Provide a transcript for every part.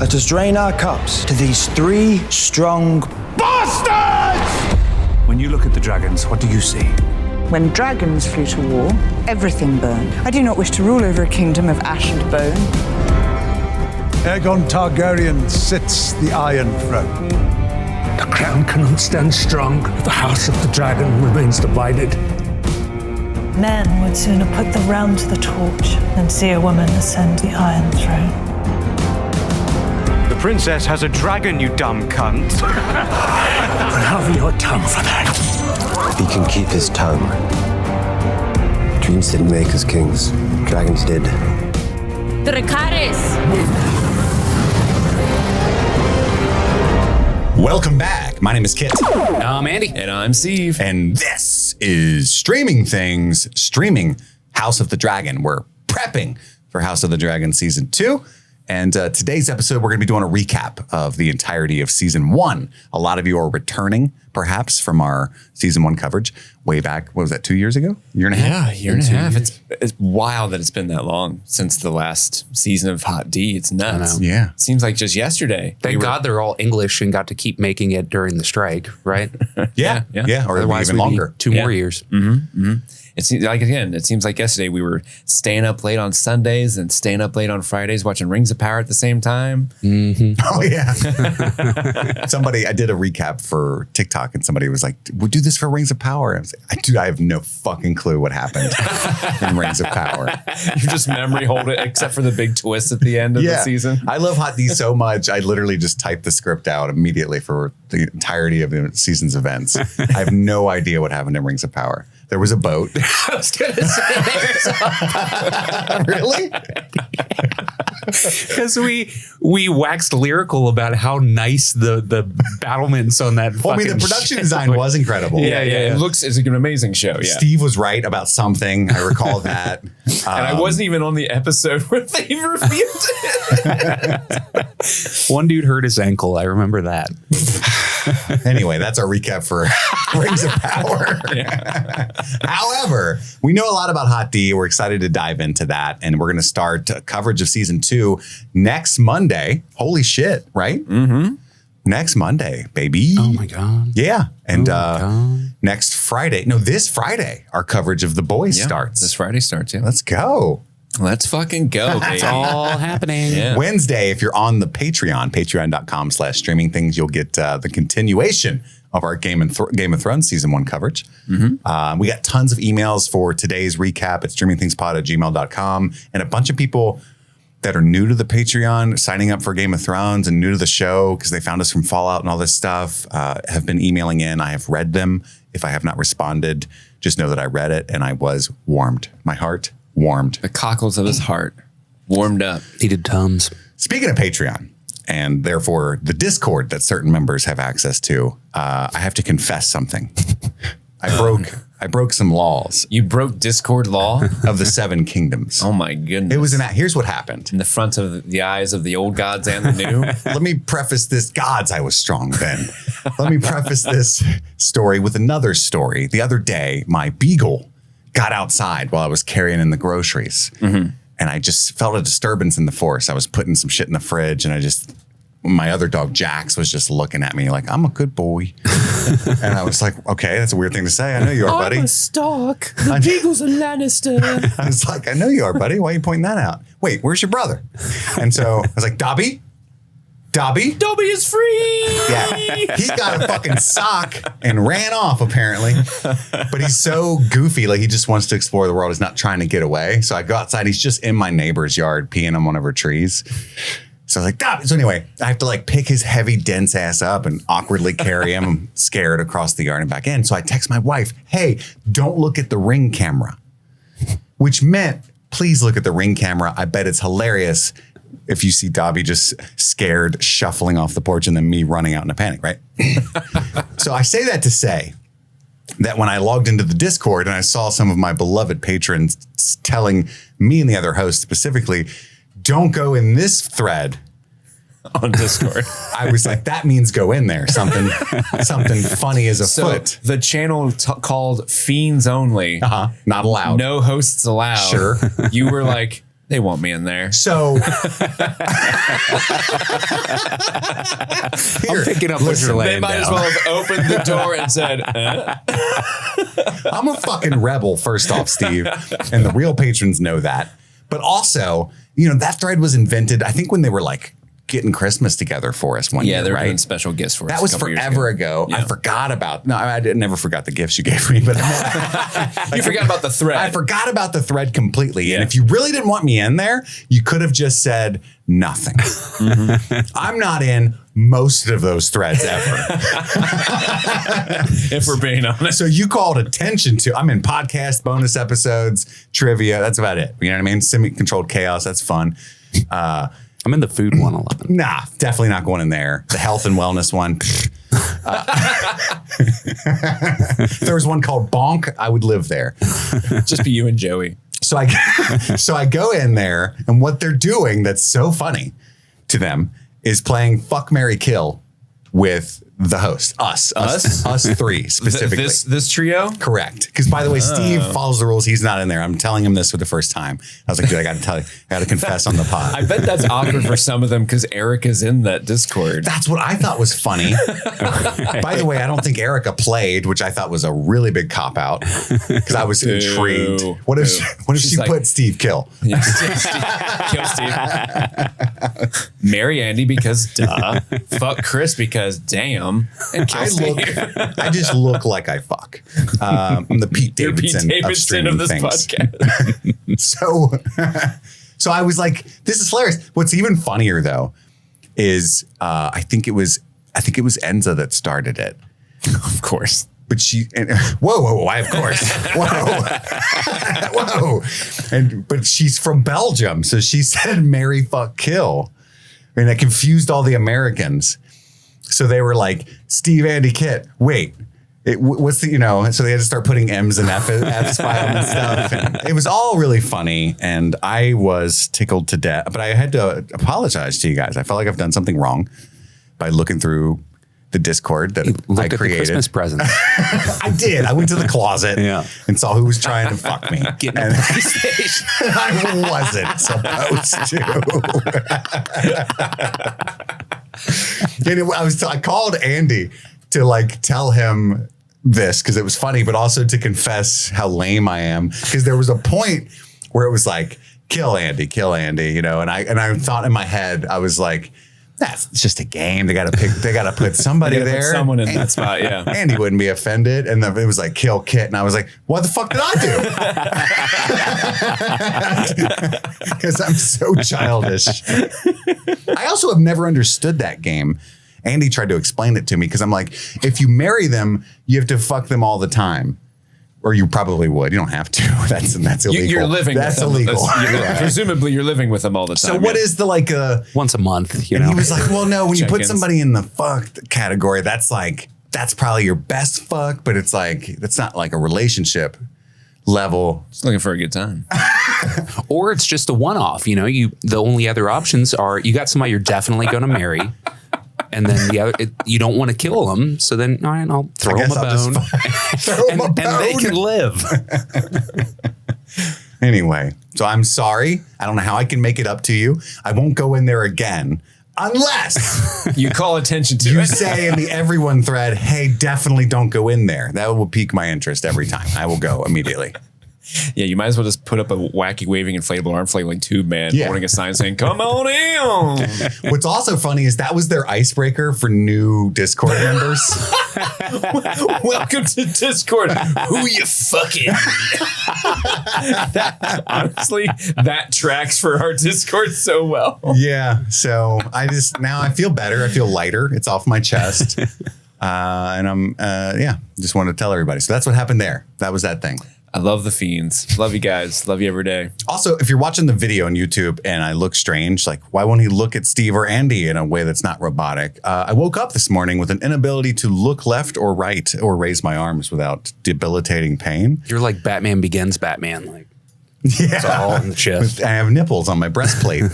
Let us drain our cups to these three strong bastards! When you look at the dragons, what do you see? When dragons flew to war, everything burned. I do not wish to rule over a kingdom of ash and bone. Aegon Targaryen sits the Iron Throne. The crown cannot stand strong if the house of the dragon remains divided. Men would sooner put the realm to the torch than see a woman ascend the Iron Throne. The princess has a dragon, you dumb cunt. Have your tongue for that. He can keep his tongue. Dreams didn't make us kings. Dragons did. Dracarys! Welcome back. My name is Kit. I'm Andy. And I'm Steve. And this is Streaming Things, streaming House of the Dragon. We're prepping for House of the Dragon Season 2. And today's episode, we're going to be doing a recap of the entirety of Season 1. A lot of you are returning, perhaps, from our Season 1 coverage way back, what was that, 2 years ago? Year and a half? Yeah, year and a half. It's wild that it's been that long since the last season of Hot D. It's nuts. Yeah. It seems like just yesterday. Thank God they're all English and got to keep making it during the strike, right? Yeah. Or otherwise even longer. 2 more years. It seems like, again, it seems like yesterday we were staying up late on Sundays and staying up late on Fridays watching Rings of Power at the same time. Oh, yeah. I did a recap for TikTok and somebody was like, we'll do this for Rings of Power. I was like, I have no fucking clue what happened in Rings of Power. You just memory hold it, except for the big twist at the end of the season. I love Hot D so much. I literally just typed the script out immediately for the entirety of the season's events. I have no idea what happened in Rings of Power. There was a boat. I was going to say Really? Because we waxed lyrical about how nice the battlements on that. Well, I mean, the production design was incredible. Yeah. It's an amazing show. Yeah. Steve was right about something. I recall that. And I wasn't even on the episode where they reviewed it. One dude hurt his ankle. I remember that. Anyway, that's our recap for Rings of Power. However, we know a lot about Hot D. We're excited to dive into that. And we're going to start coverage of Season 2 next Monday. Holy shit, right? Mm-hmm. Next Monday, baby. Oh, my God. Yeah. And next Friday. No, this Friday, our coverage of The Boys starts. This Friday starts, yeah. Let's go. Let's fucking go, baby. It's all happening. Yeah. Wednesday, if you're on the Patreon, patreon.com/streaming things, you'll get the continuation of our Game of Thrones Season 1 coverage. Mm-hmm. We got tons of emails for today's recap at streamingthingspod@gmail.com. And a bunch of people that are new to the Patreon, signing up for Game of Thrones and new to the show because they found us from Fallout and all this stuff, have been emailing in. I have read them. If I have not responded, just know that I read it and I was warmed. My heart warmed. The cockles of his heart warmed up. Needed Tums. Speaking of Patreon, and therefore the Discord that certain members have access to, I have to confess something. I broke some laws. You broke Discord law? Of the 7 kingdoms. Oh my goodness. It was here's what happened. In the front of the eyes of the old gods and the new. Let me preface this. Gods, I was strong then. Let me preface this story with another story. The other day, my beagle got outside while I was carrying in the groceries. Mm-hmm. And I just felt a disturbance in the force. I was putting some shit in the fridge and my other dog, Jax, was just looking at me like, I'm a good boy. And I was like, okay, that's a weird thing to say. I know you are, buddy. I'm a Stark. The beagle's a Lannister. I was like, I know you are, buddy. Why are you pointing that out? Wait, where's your brother? And so I was like, Dobby? Dobby is free. Yeah. He got a fucking sock and ran off, apparently. But he's so goofy. Like, he just wants to explore the world. He's not trying to get away. So I go outside. He's just in my neighbor's yard peeing on one of her trees. So I was like, Dobby. So anyway, I have to like pick his heavy, dense ass up and awkwardly carry him. I'm scared across the yard and back in. So I text my wife, hey, don't look at the Ring camera. Which meant, please look at the Ring camera. I bet it's hilarious if you see Dobby just scared, shuffling off the porch and then me running out in a panic, right? So I say that to say that when I logged into the Discord and I saw some of my beloved patrons telling me and the other hosts specifically, don't go in this thread on Discord. I was like, that means go in there. Something funny is afoot. The channel called Fiends Only. Not allowed. No hosts allowed. Sure. You were like, They want me in there. So I'm picking up what you're laying They might down. as well have opened the door and said, I'm a fucking rebel, first off, Steve. And the real patrons know that. But also, that thread was invented, I think, when they were like getting Christmas together for us one year, yeah, they're right? doing special gifts for us. That was a couple years forever ago. Yeah. I forgot about. No, I never forgot the gifts you gave me, but You forgot about the thread. I forgot about the thread completely. And if you really didn't want me in there, you could have just said nothing. I'm not in most of those threads ever. If we're being honest. So you called attention to. I'm in podcast bonus episodes, trivia. That's about it. You know what I mean? Semi-controlled chaos. That's fun. I'm in the food 111. Nah, definitely not going in there. The health and wellness one. If there was one called Bonk, I would live there. Just be you and Joey. So I go in there, and what they're doing that's so funny to them is playing Fuck, Marry, Kill with the host, us three specifically. This trio? Correct. Because by the way, Steve follows the rules. He's not in there. I'm telling him this for the first time. I was like, dude, I got to tell you, I got to confess on the pod. I bet that's awkward for some of them because Eric is in that Discord. That's what I thought was funny. By the way, I don't think Erica played, which I thought was a really big cop out because I was intrigued. What if she like, put Steve Kill? Yeah, kill Steve. Marry Andy because duh. Fuck Chris because damn. And kill Steve. I just look like I fuck. I'm the Pete You're Davidson, Pete Davidson of this things. podcast. So I was like, this is hilarious. What's even funnier though is I think it was Enza that started it. Of course. But whoa, of course. Whoa. But she's from Belgium. So she said marry, fuck, kill. And that confused all the Americans. So they were like, Steve, Andy, Kit, wait. What's the, so they had to start putting M's and F's by them and stuff. And it was all really funny. And I was tickled to death. But I had to apologize to you guys. I felt like I've done something wrong by looking through the Discord that I created. At the Christmas presents. I did. I went to the closet and saw who was trying to fuck me. Getting a PlayStation. I wasn't supposed to. I called Andy to like tell him this because it was funny, but also to confess how lame I am. Because there was a point where it was like, kill Andy, and I thought in my head, I was like, it's just a game. They got to put somebody there. Put someone in that spot, yeah. Andy wouldn't be offended. And then it was like, kill Kit. And I was like, what the fuck did I do? Because I'm so childish. I also have never understood that game. Andy tried to explain it to me because I'm like, if you marry them, you have to fuck them all the time. Or you probably would. You don't have to. That's illegal. You're living That's with them. illegal. Presumably you're living with them all the time. So what is the like once a month? And he was like, well, no, when you put Check-ins. somebody in the fuck category, that's probably your best fuck, but it's like, that's not like a relationship level. Just looking for a good time. Or it's just a one-off. The only other options are you got somebody you're definitely going to marry. And then the other, you don't want to kill them. So then, all right, I'll throw them a bone. And they can live. Anyway, so I'm sorry. I don't know how I can make it up to you. I won't go in there again unless you call attention to you it. say in the everyone thread, hey, definitely don't go in there. That will pique my interest every time. I will go immediately. Yeah, you might as well just put up a wacky waving inflatable arm flailing tube man holding a sign saying, come on in. What's also funny is that was their icebreaker for new Discord members. Welcome to Discord. Who you fucking? Honestly, that tracks for our Discord so well. Yeah. So now I feel better. I feel lighter. It's off my chest. And I'm, just wanted to tell everybody. So that's what happened there. That was that thing. I love the fiends. Love you guys. Love you every day. Also, if you're watching the video on YouTube and I look strange, like why won't he look at Steve or Andy in a way that's not robotic? I woke up this morning with an inability to look left or right or raise my arms without debilitating pain. You're like Batman Begins Batman. Like, it's all in the chest. I have nipples on my breastplate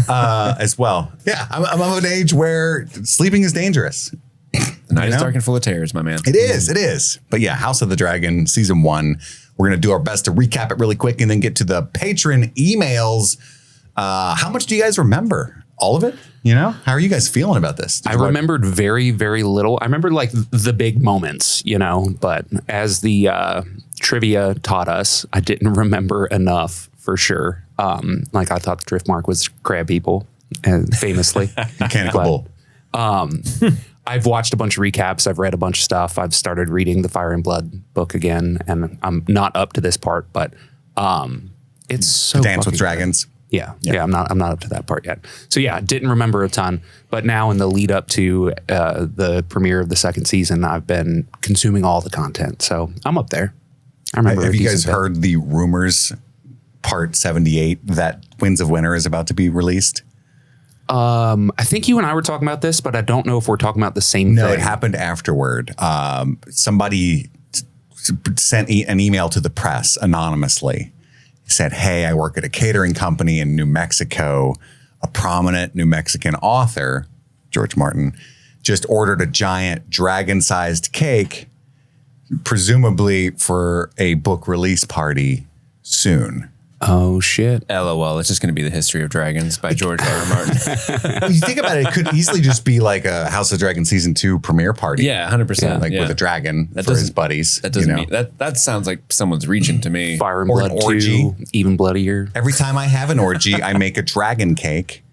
as well. Yeah, I'm of an age where sleeping is dangerous. The night is dark and full of terrors, my man. It is. But yeah, House of the Dragon, season 1. We're going to do our best to recap it really quick and then get to the patron emails. How much do you guys remember? All of it? You know, how are you guys feeling about this? I remembered very, very little. I remember like the big moments, you know, but as the trivia taught us, I didn't remember enough for sure. Like I thought the Driftmark was crab people, famously. Mechanical bull. I've watched a bunch of recaps. I've read a bunch of stuff. I've started reading the Fire and Blood book again, and I'm not up to this part, but it's so Dance with Dragons. Yeah. I'm not up to that part yet. So yeah, didn't remember a ton, but now in the lead up to the premiere of the second season, I've been consuming all the content. So I'm up there. I remember. Have you guys heard the rumors, part 78, that Winds of Winter is about to be released? I think you and I were talking about this, but I don't know if we're talking about the same thing. No, it happened afterward. Somebody sent an email to the press anonymously. Said, hey, I work at a catering company in New Mexico. A prominent New Mexican author, George Martin, just ordered a giant dragon-sized cake, presumably for a book release party soon. Oh, shit. LOL. It's just going to be The History of Dragons by George R. R. Martin. Well, you think about it, it could easily just be like a House of Dragon season 2 premiere party. Yeah, 100%. Like with a dragon for his buddies. That doesn't mean that sounds like someone's reaching to me. Fire and Or Blood an orgy. 2, even bloodier. Every time I have an orgy, I make a dragon cake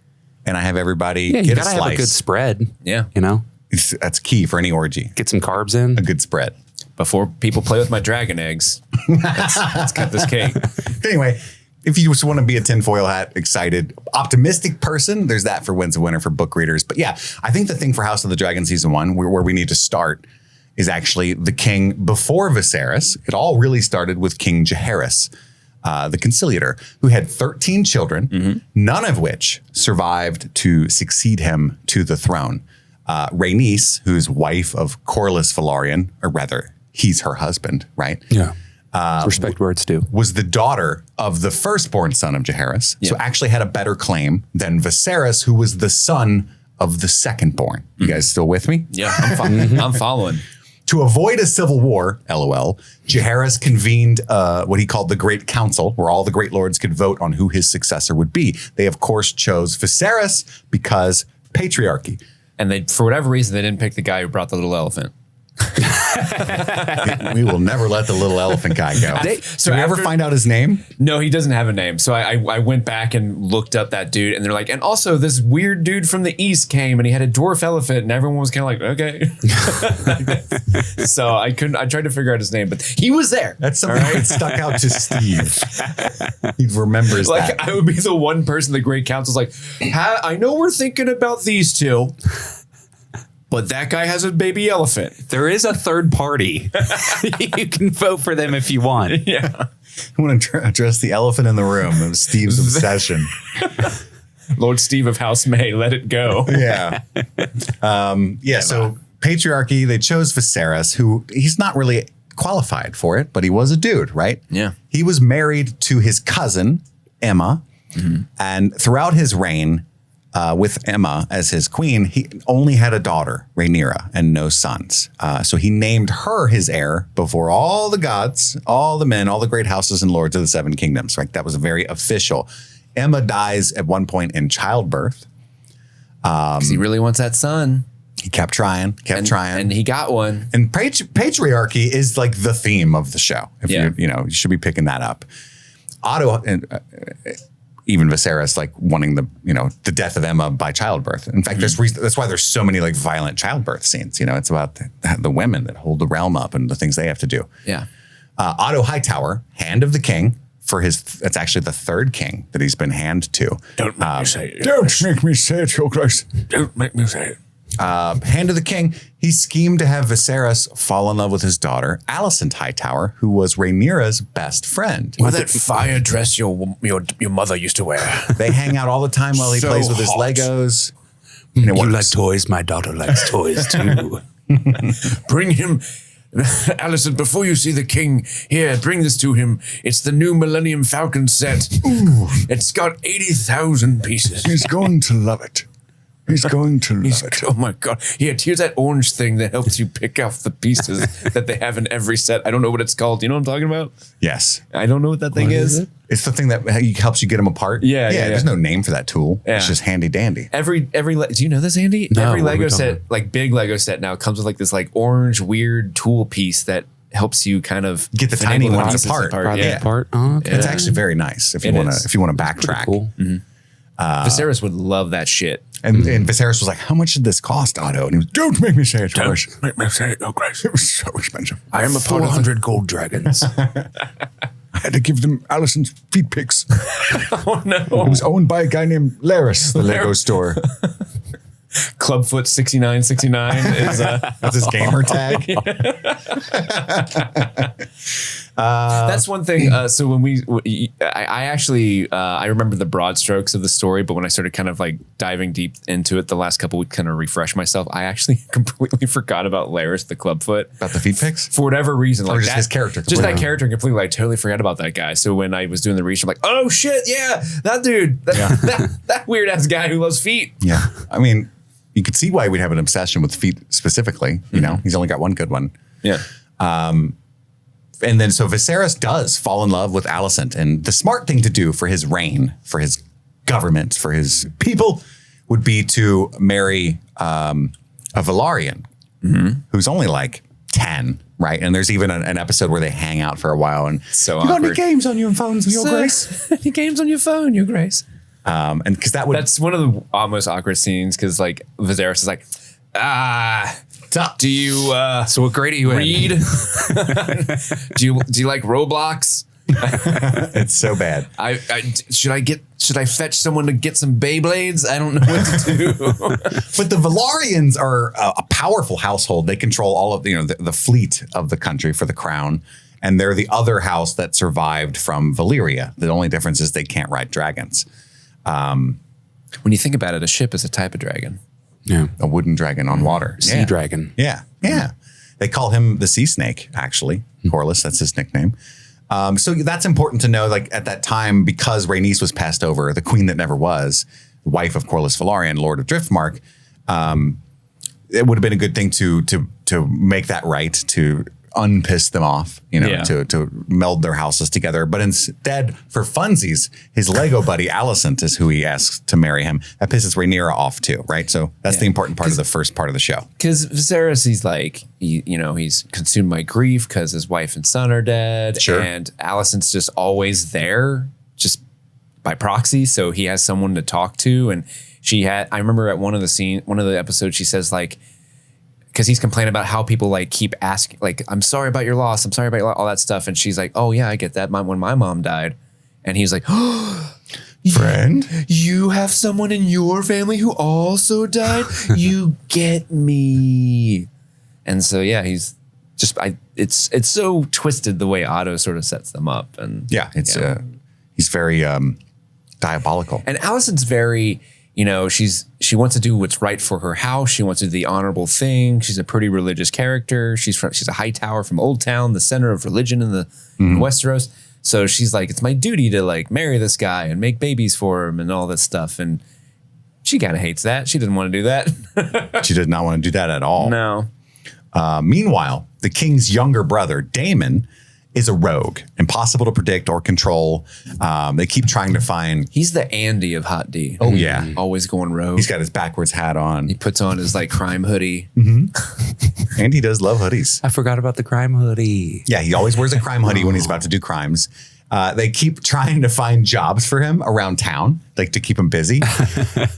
and I have everybody Yeah, get you a gotta have slice. a good spread. Yeah. You know, That's key for any orgy. get some carbs in. A good spread. Before people play with my dragon eggs, let's cut this cake. Anyway, if you just want to be a tinfoil hat, excited, optimistic person, there's that for Winds of Winter for book readers. But yeah, I think the thing for House of the Dragon season 1, where we need to start, is actually the king before Viserys. It all really started with King Jaehaerys, the conciliator, who had 13 children, none of which survived to succeed him to the throne. Rhaenys, who's wife of Corlys Velaryon, or rather, he's her husband, right? Yeah. Respect where it's due. Was the daughter of the firstborn son of Jaehaerys, so actually had a better claim than Viserys, who was the son of the secondborn. You guys still with me? Yeah, I'm following. To avoid a civil war, LOL, Jaehaerys convened what he called the Great Council, where all the great lords could vote on who his successor would be. They, of course, chose Viserys because patriarchy. And they, for whatever reason, they didn't pick the guy who brought the little elephant. We will never let the little elephant guy go. So you ever find out his name? No, he doesn't have a name. So I went back and looked up that dude, and they're like, and also this weird dude from the east came, and he had a dwarf elephant, and everyone was kind of like, okay. So I tried to figure out his name, but he was there. That's something that stuck out to Steve. He remembers like, that. I would be the one person the Great Council's like, I know we're thinking about these two, but that guy has a baby elephant. There is a third party. You can vote for them if you want. Yeah. I want to address the elephant in the room. It was Steve's obsession. Lord Steve of House May, let it go. Yeah. So patriarchy, they chose Viserys, who he's not really qualified for it, but he was a dude, right? Yeah. He was married to his cousin, Emma. And throughout his reign, with Emma as his queen, he only had a daughter, Rhaenyra, and no sons. So he named her his heir before all the gods, all the men, all the great houses and lords of the Seven Kingdoms. Right? That was very official. Emma dies at one point in childbirth. Because he really wants that son. He kept trying, and he got one. And patriarchy is like the theme of the show. If you should be picking that up. Otto, even Viserys, like wanting the death of Emma by childbirth. In fact, that's why there's so many like violent childbirth scenes. It's about the women that hold the realm up and the things they have to do. Yeah. Otto Hightower, hand of the king, that's actually the third king that he's been hand to. Don't make me say it. Don't make me say it, Your Grace. Don't make me say it. Hand of the king, he schemed to have Viserys fall in love with his daughter, Alicent Hightower, who was Rhaenyra's best friend. With that fire dress your mother used to wear. They hang out all the time while he So plays with his hot. Legos. You like toys? My daughter likes toys too. Bring him, Alicent, before you see the king, here, bring this to him. It's the new Millennium Falcon set. It's got 80,000 pieces. He's going to love it. He's going to love it. Oh my god! Yeah, here's that orange thing that helps you pick off the pieces that they have in every set. I don't know what it's called. You know what I'm talking about? Yes. I don't know what that thing is. It's the thing that helps you get them apart. Yeah. There's no name for that tool. Yeah. It's just handy dandy. Do you know this, Andy? No, Every what are we Lego talking set, about? like big Lego set now, comes with like this like orange weird tool piece that helps you kind of Get the tiny finagle ones pieces apart. Yeah. Part. Oh, okay. It's actually very nice if you It want is. to backtrack. Cool. Viserys would love that shit. And Viserys was like, "How much did this cost, Otto?" And he was, Don't make me say it, Your Grace. Don't make me say it, Your Grace. It was so expensive. I am a part of 400 gold dragons. I had to give them Alison's feet pics. Oh no! It was owned by a guy named Laris, the Lego store. Clubfoot 6969 is That's his gamer tag. that's one thing. So when I actually I remember the broad strokes of the story, but when I started kind of like diving deep into it the last couple weeks, kind of refresh myself, I actually completely forgot about Laris the Clubfoot. About the feet pics? For whatever reason, like just his character just that completely. character completely. I totally forgot about that guy. So when I was doing the research, I'm like, oh shit, yeah, that dude, that weird ass guy who loves feet. Yeah. I mean, you could see why we'd have an obsession with feet specifically. You know, he's only got one good one. Yeah. And then so Viserys does fall in love with Alicent. And the smart thing to do for his reign, for his government, for his people would be to marry a Velaryon who's only like 10, right? And there's even an episode where they hang out for a while. And So you got any awkward. games on your phones, Your Grace? Any games on your phone, Your Grace? And because that would That's one of the almost awkward scenes because like Viserys is like, do you So what grade are you in? read? do you like Roblox? it's so bad. Should I fetch someone to get some Beyblades? I don't know what to do. But the Velaryons are a powerful household. They control all of the fleet of the country for the crown, and they're the other house that survived from Valyria. The only difference is they can't ride dragons. When you think about it, a ship is a type of dragon. Yeah. A wooden dragon on water, Sea dragon. Yeah. They call him the sea snake. Actually, Corlys. That's his nickname. So that's important to know. Like at that time, because Rhaenys was passed over, the queen that never was, wife of Corlys Velaryon, Lord of Driftmark. It would have been a good thing to make that right, to unpiss them off, to meld their houses together. But instead, for funsies, his Lego buddy Alicent is who he asks to marry him. That pisses Rhaenyra off too, right? So that's the important part of the first part of the show. Because Viserys, he's like, he's consumed by grief because his wife and son are dead. Sure. And Alicent's just always there, just by proxy. So he has someone to talk to. And I remember at one of the episodes, she says like, because he's complaining about how people like keep asking, like, I'm sorry about your loss. I'm sorry about all that stuff. And she's like, oh yeah, I get that. When my mom died. And he's like, oh, Friend? you have someone in your family who also died? You get me. And so, yeah, he's just, it's so twisted the way Otto sort of sets them up. And Yeah, he's very diabolical. And Alicent's very, she wants to do what's right for her house. She wants to do the honorable thing. She's a pretty religious character. She's a high tower from Old Town, the center of religion in Westeros. So she's like, it's my duty to like marry this guy and make babies for him and all this stuff. And she kind of hates that. She didn't want to do that. She did not want to do that at all. No. Meanwhile, the king's younger brother, Daemon, is a rogue, impossible to predict or control. They keep trying to find. He's the Andy of Hot D. Oh, yeah. Always going rogue. He's got his backwards hat on. He puts on his like crime hoodie. And he does love hoodies. I forgot about the crime hoodie. Yeah, he always wears a crime hoodie when he's about to do crimes. They keep trying to find jobs for him around town, like to keep him busy.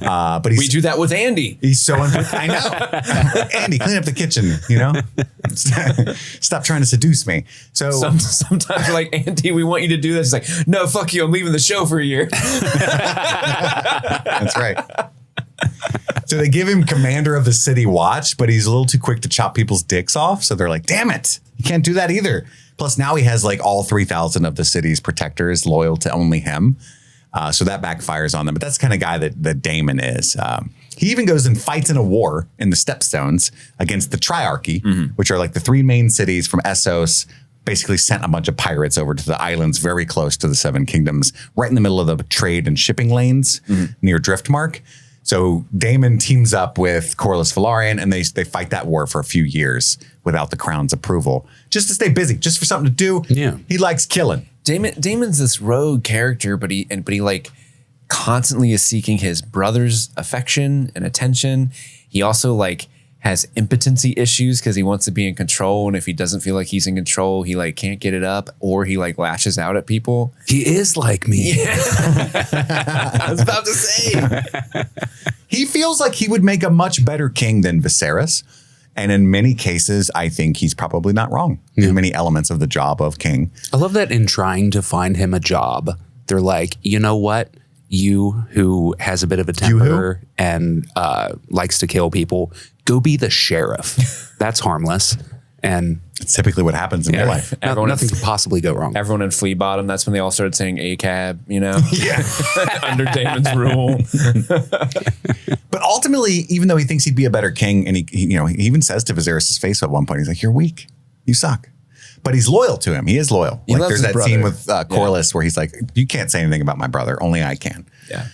But We do that with Andy. He's so I know. Andy, clean up the kitchen, Stop trying to seduce me. So Sometimes we're like, Andy, we want you to do this. He's like, no, fuck you. I'm leaving the show for a year. that's right. So they give him commander of the city watch, but he's a little too quick to chop people's dicks off. So they're like, damn it, you can't do that either. Plus now he has like all 3,000 of the city's protectors loyal to only him. So that backfires on them. But that's the kind of guy that Daemon is. He even goes and fights in a war in the Stepstones against the Triarchy, which are like the three main cities from Essos, basically sent a bunch of pirates over to the islands very close to the Seven Kingdoms, right in the middle of the trade and shipping lanes near Driftmark. So Daemon teams up with Corlys Velaryon, and they fight that war for a few years without the crown's approval, just to stay busy, just for something to do. Yeah. He likes killing. Daemon's this rogue character, but he like constantly is seeking his brother's affection and attention. He also like has impotency issues because he wants to be in control, and if he doesn't feel like he's in control, he like can't get it up, or he like lashes out at people. He is like me. Yeah. I was about to say. He feels like he would make a much better king than Viserys. And in many cases, I think he's probably not wrong in many elements of the job of king. I love that in trying to find him a job, they're like, you know what? You who has a bit of a temper and likes to kill people, go be the sheriff. That's harmless. And it's typically what happens in real life. Nothing could possibly go wrong. Everyone in Flea Bottom, that's when they all started saying ACAB, you know? Yeah. Under Daemon's rule. But ultimately, even though he thinks he'd be a better king, and he even says to Viserys' face at one point, he's like, "You're weak. You suck." But he's loyal to him. He is loyal. He like loves there's his that scene brother. with Corlys where he's like, "You can't say anything about my brother. Only I can." Yeah.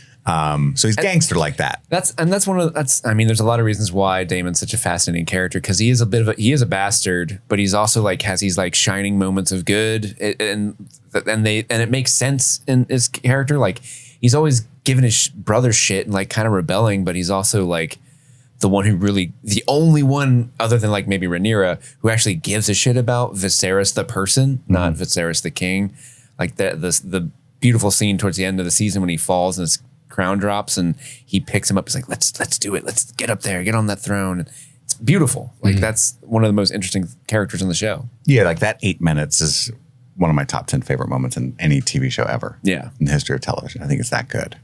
So he's gangster like that. I mean, there's a lot of reasons why Daemon's such a fascinating character, because he is a bastard, but he's also like has these like shining moments of good, and it makes sense in his character. Like he's always giving his brother shit and like kind of rebelling, but he's also like the only one other than like maybe Rhaenyra who actually gives a shit about Viserys the person, not Viserys the king. Like the beautiful scene towards the end of the season when he falls and his crown drops and he picks him up. He's like, let's do it. Let's get up there, get on that throne. And it's beautiful. Like that's one of the most interesting characters in the show. Yeah, like that 8 minutes is one of my top 10 favorite moments in any TV show ever. Yeah. In the history of television. I think it's that good.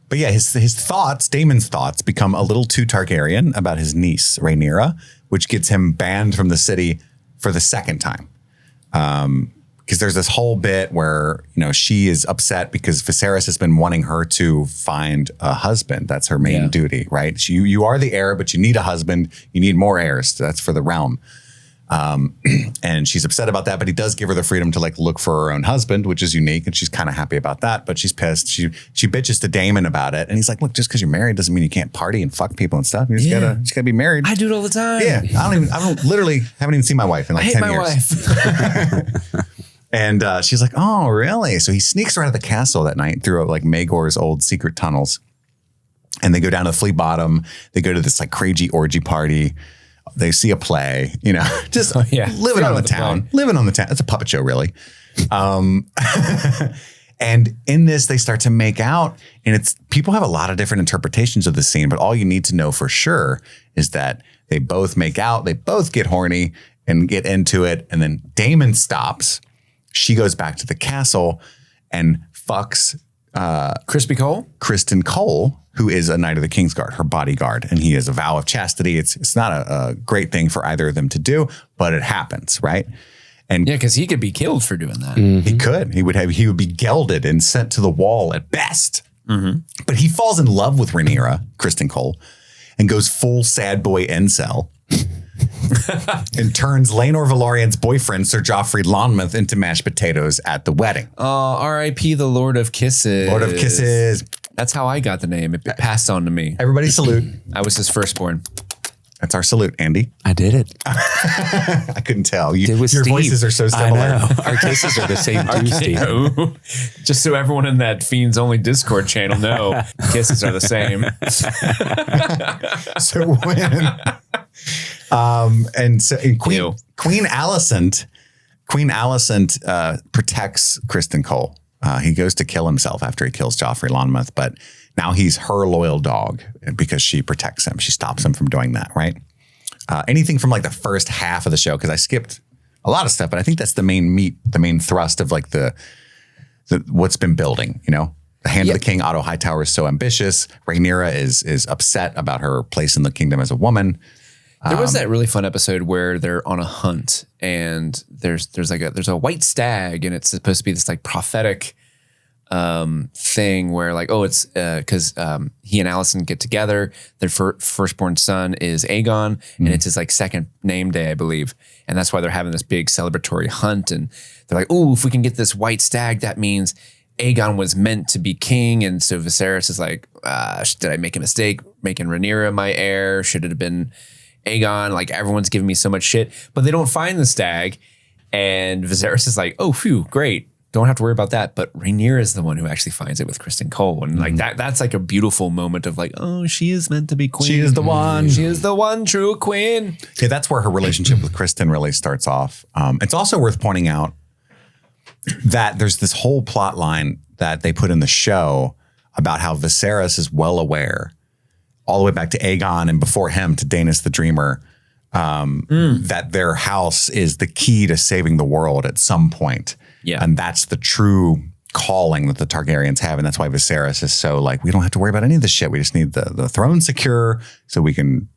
But yeah, his thoughts, Daemon's thoughts, become a little too Targaryen about his niece, Rhaenyra, which gets him banned from the city for the second time. Because there's this whole bit where, she is upset because Viserys has been wanting her to find a husband. That's her main duty, right? You are the heir, but you need a husband. You need more heirs. That's for the realm. And she's upset about that, but he does give her the freedom to like look for her own husband, which is unique. And she's kind of happy about that, but she's pissed. She bitches to Daemon about it. And he's like, look, just because you're married doesn't mean you can't party and fuck people and stuff. You just gotta be married. I do it all the time. Yeah. Haven't even seen my wife in like 10 years. Wife. And she's like, oh, really? So he sneaks her out of the castle that night through like Maegor's old secret tunnels. And they go down to the Flea Bottom. They go to this like crazy orgy party. They see a play, just living on the town. Living on the town. It's a puppet show, really. And in this, they start to make out. And people have a lot of different interpretations of the scene. But all you need to know for sure is that they both make out. They both get horny and get into it. And then Daemon stops. She goes back to the castle and fucks Kristen Cole, who is a Knight of the Kingsguard, her bodyguard, and he has a vow of chastity. It's not a great thing for either of them to do, but it happens, right? And yeah, because he could be killed for doing that. He could. He would be gelded and sent to the wall at best. But he falls in love with Rhaenyra, Kristen Cole, and goes full sad boy incel. And turns Laenor Velaryon's boyfriend, Sir Joffrey Lonmouth, into mashed potatoes at the wedding. R.I.P. the Lord of Kisses. Lord of Kisses. That's how I got the name. It passed on to me. Everybody salute. I was his firstborn. That's our salute, Andy. I did it. I couldn't tell. Your Steve. voices are so similar. I know. Our kisses are the same too, Steve. Just so everyone in that Fiends Only Discord channel know, kisses are the same. So Queen Alicent protects Kristen Cole. He goes to kill himself after he kills Joffrey Lonmouth, but now he's her loyal dog because she protects him. She stops him from doing that, right? Anything from like the first half of the show, because I skipped a lot of stuff, but I think that's the main main thrust of like the what's been building, The Hand of the King, Otto Hightower is so ambitious. Rhaenyra is upset about her place in the kingdom as a woman. There was that really fun episode where they're on a hunt and there's a white stag and it's supposed to be this like prophetic thing where like, it's because he and Alicent get together. Their firstborn son is Aegon, and it's his like second name day, I believe, and that's why they're having this big celebratory hunt. And they're like, if we can get this white stag, that means Aegon was meant to be king, and so Viserys is like, did I make a mistake making Rhaenyra my heir? Should it have been Aegon? Like, everyone's giving me so much shit, but they don't find the stag, and Viserys is like, oh, phew, great. Don't have to worry about that. But Rhaenyra is the one who actually finds it with Kristen Cole. And like that's like a beautiful moment of like, oh, she is meant to be queen. She is the one. She is the one true queen. Yeah, that's where her relationship with Kristen really starts off. It's also worth pointing out that there's this whole plot line that they put in the show about how Viserys is well aware, all the way back to Aegon and before him to Daenerys the Dreamer, that their house is the key to saving the world at some point. Yeah. And that's the true calling that the Targaryens have. And that's why Viserys is so like, we don't have to worry about any of this shit. We just need the throne secure so we can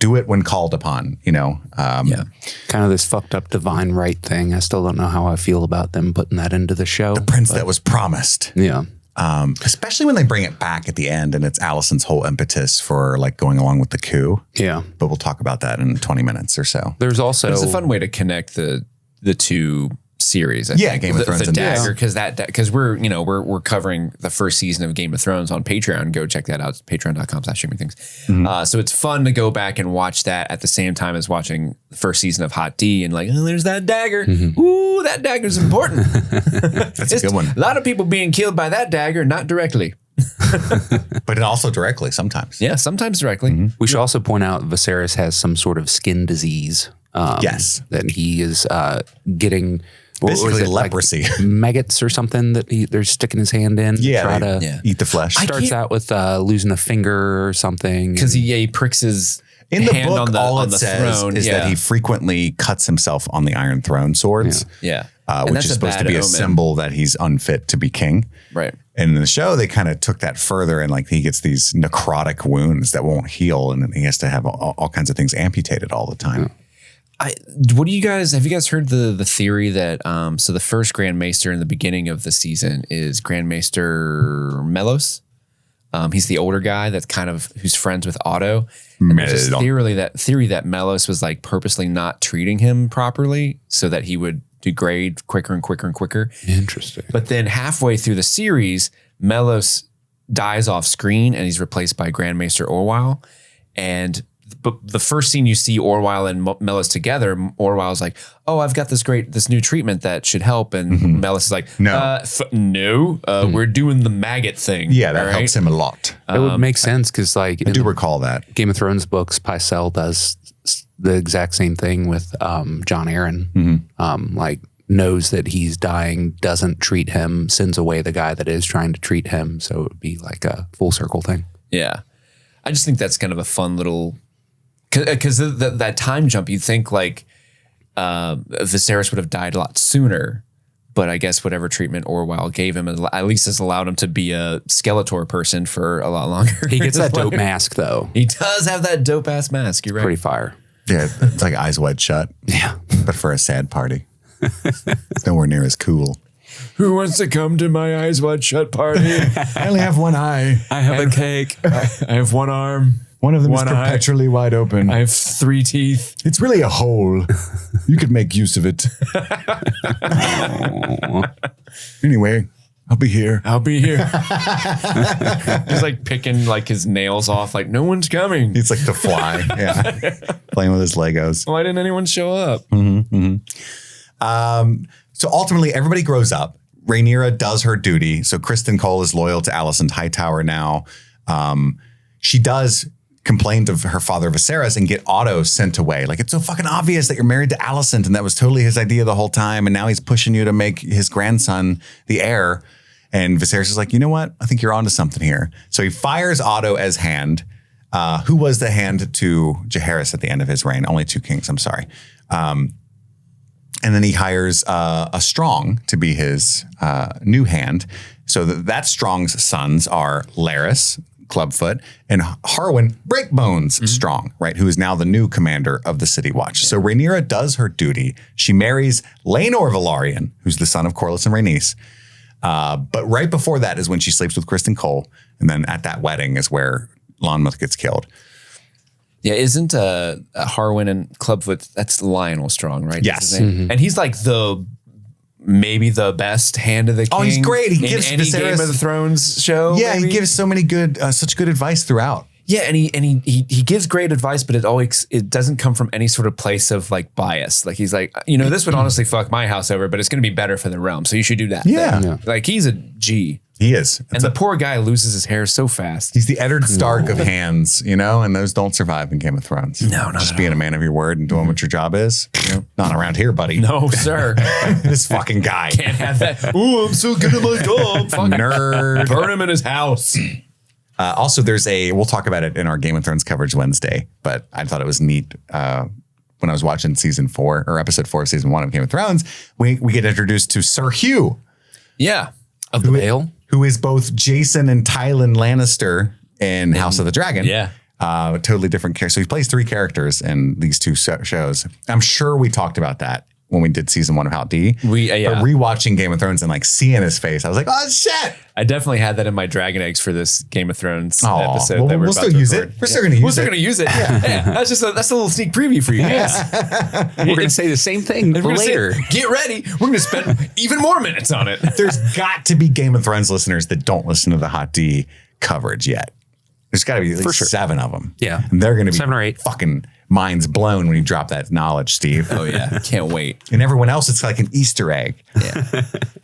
do it when called upon, you know? Kind of this fucked up divine right thing. I still don't know how I feel about them putting that into the show. The prince that was promised. Yeah. Especially when they bring it back at the end and it's Alicent's whole impetus for like going along with the coup. Yeah. But we'll talk about that in 20 minutes or so. There's also... But it's a fun way to connect the two series. I think. Game of Thrones the and dagger, because we're covering the first season of Game of Thrones on Patreon. Go check that out. Patreon.com/streamingthings. So it's fun to go back and watch that at the same time as watching the first season of Hot D and like, oh, there's that dagger. Ooh, that dagger's important. That's a good one. A lot of people being killed by that dagger, not directly. But also directly sometimes. Yeah, sometimes directly. We should also point out Viserys has some sort of skin disease. Yes. That he is getting... Basically leprosy. Like maggots or something that they're sticking his hand in to try to eat the flesh. Starts out with losing a finger or something. Because he pricks his in the hand book, on the, all on it the says throne. is that he frequently cuts himself on the Iron Throne swords. Yeah. Which is supposed to be a symbol that he's unfit to be king. Right. And in the show, they kind of took that further and like he gets these necrotic wounds that won't heal and he has to have all kinds of things amputated all the time. What do you guys have? You guys heard the theory that so the first Grand Maester in the beginning of the season is Grand Maester Melos. He's the older guy that's kind of who's friends with Otto. And there's this theory that Melos was like purposely not treating him properly so that he would degrade quicker and quicker and quicker. Interesting. But then halfway through the series, Melos dies off screen and he's replaced by Grand Maester Orwyle. But the first scene you see Orwyle and Melos together, Orwyle's like, oh, I've got this new treatment that should help. And Melos is like, no, we're doing the maggot thing. Yeah, that helps him a lot. It would make sense because like I do recall that. Game of Thrones books, Pycelle does the exact same thing with Jon Arryn. Like knows that he's dying, doesn't treat him, sends away the guy that is trying to treat him. So it would be like a full circle thing. Yeah. I just think that's kind of a fun little... Because that time jump, you'd think like Viserys would have died a lot sooner, but I guess whatever treatment Orwyle gave him at least has allowed him to be a Skeletor person for a lot longer. He gets that dope mask though. He does have that dope ass mask. You're right. Pretty fire. Yeah, it's like Eyes Wide Shut. Yeah, but for a sad party. It's nowhere near as cool. Who wants to come to my Eyes Wide Shut party? I only have one eye. I have a cake. I have one arm. One of them is perpetually wide open. I have 3 teeth. It's really a hole. You could make use of it. Anyway, I'll be here. I'll be here. He's like picking like his nails off. Like no one's coming. It's like the fly. Yeah, playing with his Legos. Why didn't anyone show up? So ultimately, everybody grows up. Rhaenyra does her duty. So Kristen Cole is loyal to Alicent Hightower now. She does complain to her father Viserys and get Otto sent away. Like, it's so fucking obvious that you're married to Alicent and that was totally his idea the whole time. And now he's pushing you to make his grandson the heir. And Viserys is like, you know what? I think you're onto something here. So he fires Otto as hand, who was the hand to Jaehaerys at the end of his reign. Only 2 kings, I'm sorry. And then he hires a Strong to be his new hand. So that Strong's sons are Larys, Clubfoot, and Harwin, Breakbones Strong, right? Who is now the new commander of the City Watch. Yeah. So Rhaenyra does her duty. She marries Laenor Velaryon, who's the son of Corlys and Rhaenys. But right before that is when she sleeps with Kristen Cole. And then at that wedding is where Lonmouth gets killed. Yeah, isn't Harwin and Clubfoot, that's Lionel Strong, right? Yes. And he's like the maybe the best hand of the king. Oh, he's great. He gives any Viserys- Game of Thrones show. Yeah, maybe? he gives so many good, such good advice throughout. Yeah, and he gives great advice, but it doesn't come from any sort of place of like bias. Like he's like, this would honestly fuck my house over, but it's going to be better for the realm, so you should do that. Yeah. thing. Like he's a G. He is. And the poor guy loses his hair so fast. He's the Eddard Stark of hands, and those don't survive in Game of Thrones. No, not just at being a man of your word and doing what your job is. Not around here, buddy. No, sir. This fucking guy. Can't have that. Ooh, I'm so good at my job. Fucking Nerd. burn him in his house. Also, we'll talk about it in our Game of Thrones coverage Wednesday, but I thought it was neat. When I was watching season 4 or episode 4 of season 1 of Game of Thrones, we get introduced to Sir Hugh. Yeah. Of the Vale. Who is both Jason and Tywin Lannister in House of the Dragon. Yeah. Totally different characters. So he plays 3 characters in these 2 shows. I'm sure we talked about that when we did season 1 of How D. But rewatching Game of Thrones and like seeing his face, I was like, oh shit. I definitely had that in my dragon eggs for this Game of Thrones episode. Well, that we'll still use it. We're still going to use it. We're still going to use it. Yeah. That's a little sneak preview for you guys. We're going to say the same thing later. Get ready. We're going to spend even more minutes on it. There's got to be Game of Thrones listeners that don't listen to the Hot D coverage yet. There's got to be at least 7 of them. Yeah. And they're going to be 7 or 8. fucking minds blown when you drop that knowledge, Steve. Oh, yeah. Can't wait. And everyone else, it's like an Easter egg. Yeah.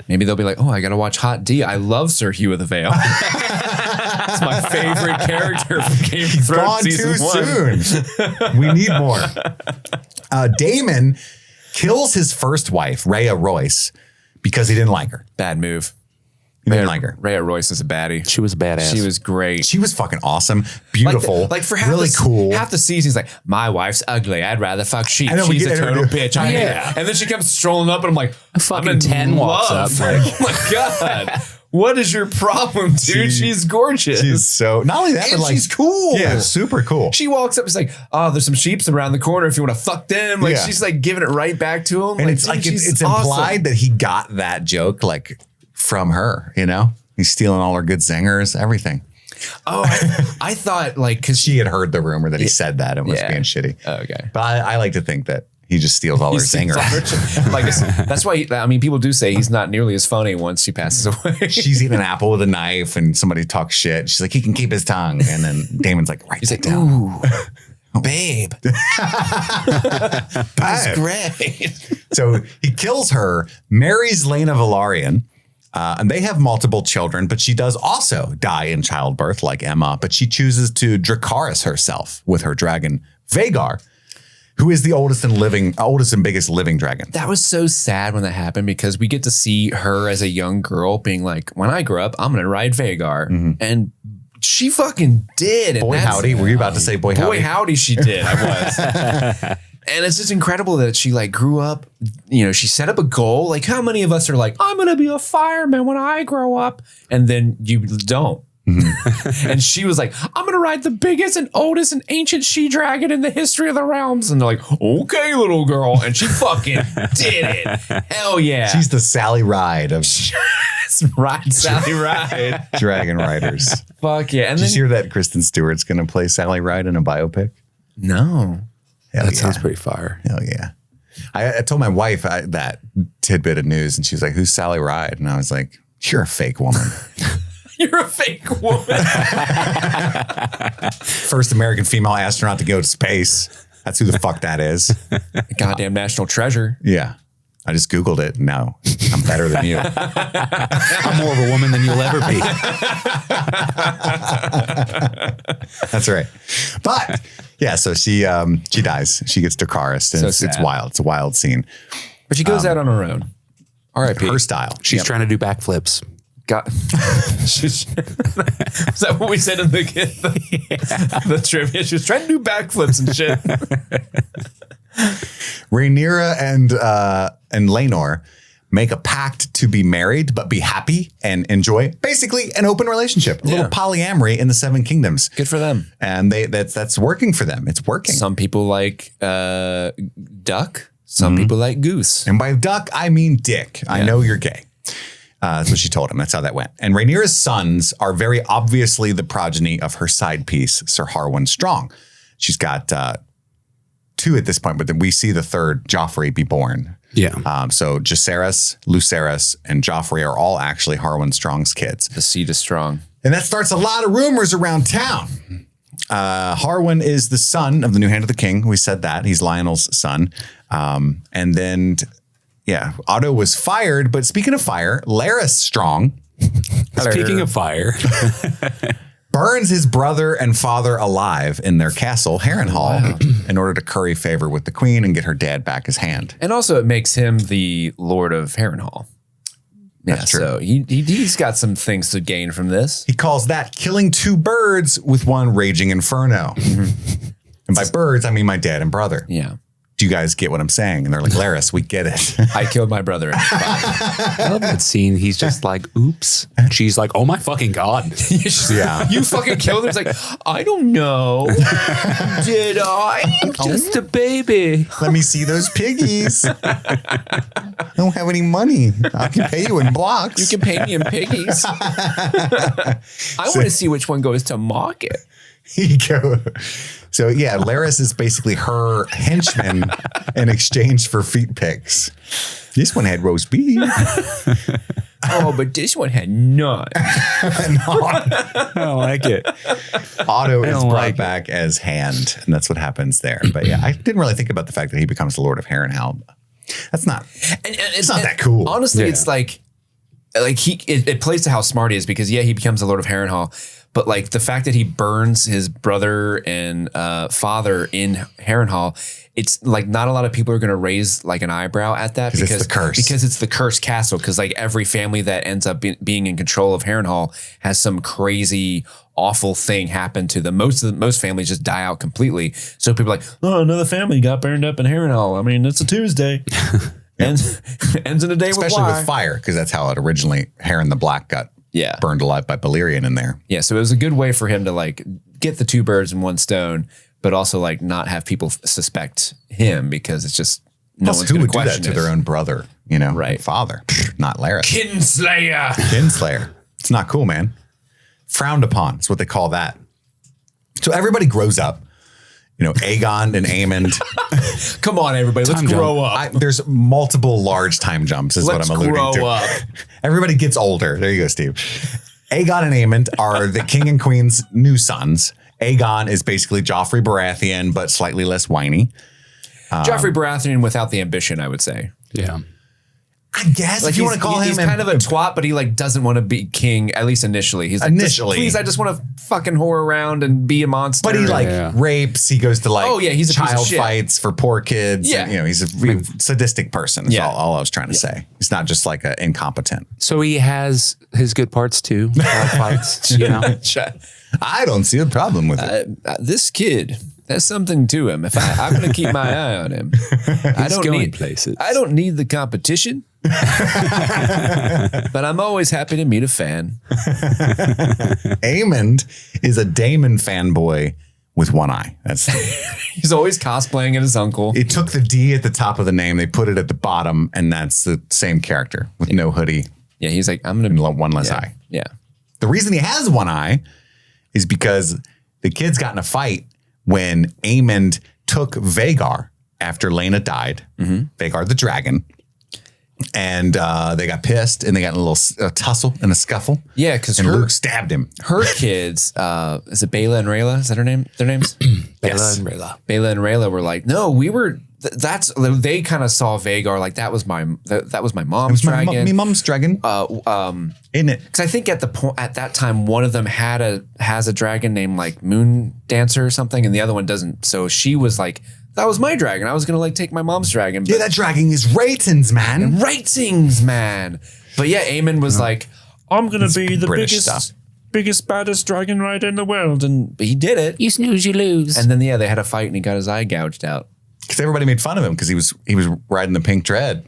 Maybe they'll be like, oh, I got to watch Hot D. I love Sir Hugh of the Vale. It's my favorite character from Game of Thrones Gone season too 1. soon. We need more. Daemon kills his first wife, Rhea Royce, because he didn't like her. Bad move. He didn't like her. Rhea Royce is a baddie. She was badass. She was great. She was fucking awesome, beautiful, Like for half really cool. Half the season, he's like, my wife's ugly. I'd rather fuck sheep. I know, we She's a get total introduced. bitch. I hate Yeah. her. And then she comes strolling up, and I'm like, fucking I'm in 10 walks love. up, like- Oh my god, what is your problem, dude? She's gorgeous. She's so not only that, And but like she's cool. Yeah, super cool. She walks up, and is like, oh, there's some sheeps around the corner. If you want to fuck them, like Yeah. she's like giving it right back to him. And like, it's like dude, she's it's awesome. implied that he got that joke like from her. He's stealing all her good zingers, everything. Oh, I thought like because She had heard the rumor that he said that and was Yeah. being shitty. Okay. But I like to think that he just steals all her zingers. Like that's why people do say he's not nearly as funny once she passes away. She's eating an apple with a knife and somebody talks shit. She's like, he can keep his tongue. And then Damon's like, write that down. Ooh, babe, that's great. So he kills her, marries Lena Velaryon, and they have multiple children, but she does also die in childbirth like Emma, but she chooses to Dracarys herself with her dragon Vhagar, who is the oldest and biggest living dragon. That was so sad when that happened because we get to see her as a young girl being like, when I grow up, I'm going to ride Vhagar. And she fucking did. And Boy howdy. Were you about to say boy howdy? Boy howdy, she did. I was. And it's just incredible that she like grew up, she set up a goal. Like how many of us are like, I'm going to be a fireman when I grow up. And then you don't. And she was like, I'm going to ride the biggest and oldest and ancient she-dragon in the history of the realms. And they're like, okay, little girl. And she fucking did it. Hell yeah. She's the Sally Ride of Ride Sally Ride. Dragon Riders. Fuck yeah. And Did then you hear that Kristen Stewart's going to play Sally Ride in a biopic? no. Hell That yeah. sounds pretty fire. Hell yeah. I told my wife that tidbit of news and she was like, who's Sally Ride? And I was like, you're a fake woman. You're a fake woman. First American female astronaut to go to space. That's who the fuck that is. Goddamn national treasure. Yeah. I just Googled it. No, I'm better than you. I'm more of a woman than you'll ever be. That's right. But yeah, so she dies. She gets Dracarys. And So it's sad. wild. It's a wild scene. But she goes out on her own. R.I.P. Her style. She's trying to do backflips. God. Is that what we said in the trivia? She was trying to do backflips and shit. Rhaenyra and Laenor make a pact to be married, but be happy and enjoy basically an open relationship, a little polyamory in the Seven Kingdoms. Good for them. And that's working for them. It's working. Some people like duck. Some people like goose. And by duck, I mean dick. I know you're gay. That's what she told him. That's how that went. And Rhaenyra's sons are very obviously the progeny of her side piece, Sir Harwin Strong. She's got 2 at this point, but then we see the third, Joffrey, be born. Yeah. So Jacaerys, Lucerys, and Joffrey are all actually Harwin Strong's kids. The seed is strong. And that starts a lot of rumors around town. Harwin is the son of the new Hand of the King. We said that. He's Lionel's son. And then, Otto was fired. But speaking of fire, Larys Strong. Speaking of fire. burns his brother and father alive in their castle, Harrenhal, in order to curry favor with the queen and get her dad back his hand. And also it makes him the Lord of Harrenhal. That's true. So he's got some things to gain from this. He calls that killing two birds with one raging inferno. And by birds, I mean my dad and brother. Yeah. Do you guys get what I'm saying? And they're like, Larys, we get it. I killed my brother. I love that scene. He's just like, oops. And she's like, oh my fucking God. Yeah. You fucking killed him. It's like, I don't know. Did I? Just a baby. Let me see those piggies. I don't have any money. I can pay you in blocks. You can pay me in piggies. I want to see which one goes to market. He go. So yeah, Larys is basically her henchman in exchange for feet pics. This one had roast beef. Oh, but this one had none. I don't like it. Otto is brought back as hand, and that's what happens there. But yeah, I didn't really think about the fact that he becomes the Lord of Harrenhal. That's not. It's not that cool. Honestly, it's like it plays to how smart he is because he becomes the Lord of Harrenhal. But like the fact that he burns his brother and father in Harrenhal, it's like not a lot of people are going to raise like an eyebrow at that because it's the curse. Because it's the cursed castle. Because like every family that ends up being in control of Harrenhal has some crazy, awful thing happen to them. Most families just die out completely. So people are like, oh, another family got burned up in Harrenhal. I mean, it's a Tuesday. Ends in a day especially with fire, because that's how it originally Harren the Black got. Yeah. Burned alive by Balerion in there. Yeah. So it was a good way for him to like get the two birds in one stone, but also like not have people suspect him because it's just no one's going to question do that to their own brother, right? Father, not Larys. Kinslayer. It's not cool, man. Frowned upon. It's what they call that. So everybody grows up. Aegon and Aemond. Come on, everybody. Let's grow up. There's multiple large time jumps is what I'm alluding to. Grow up. Everybody gets older. There you go, Steve. Aegon and Aemond are the king and queen's new sons. Aegon is basically Joffrey Baratheon, but slightly less whiny. Joffrey Baratheon without the ambition, I would say. Yeah. I guess like if you want to call him, he's kind of a twat, but he like doesn't want to be king. At least initially, he's like, please, I just want to fucking whore around and be a monster. But he rapes. He goes to he's a child fights for poor kids. Yeah, and, he's a sadistic person. Is all I was trying to say. He's not just like an incompetent. So he has his good parts too. Child fights, I don't see a problem with it. This kid. There's something to him. If I'm going to keep my eye on him, I don't need places. I don't need the competition, but I'm always happy to meet a fan. Aemond is a Daemon fanboy with one eye. He's always cosplaying as his uncle. It took the D at the top of the name. They put it at the bottom, and that's the same character with no hoodie. Yeah, he's like, I'm going to one less eye. Yeah. The reason he has one eye is because the kids got in a fight when Aemond took Vhagar after Laena died, Vhagar the dragon, and they got pissed and they got in a little tussle and a scuffle. Yeah, because Luke stabbed him. Her kids, is it Baela and Rayla? Is that her name? Their names? Baela and Rayla. Baela and Rayla were like, no, we were. They kind of saw Vhagar like that was my mom's dragon. My mom's dragon. In it, because I think at that time one of them has a dragon named like Moon Dancer or something, and the other one doesn't. So she was like, that was my dragon. I was gonna like take my mom's dragon. Yeah, that dragon is ratings, man. But yeah, Aemon was like, I'm gonna be the biggest, baddest dragon rider in the world, and he did it. You snooze, you lose. And then they had a fight, and he got his eye gouged out. Because everybody made fun of him because he was riding the pink dread,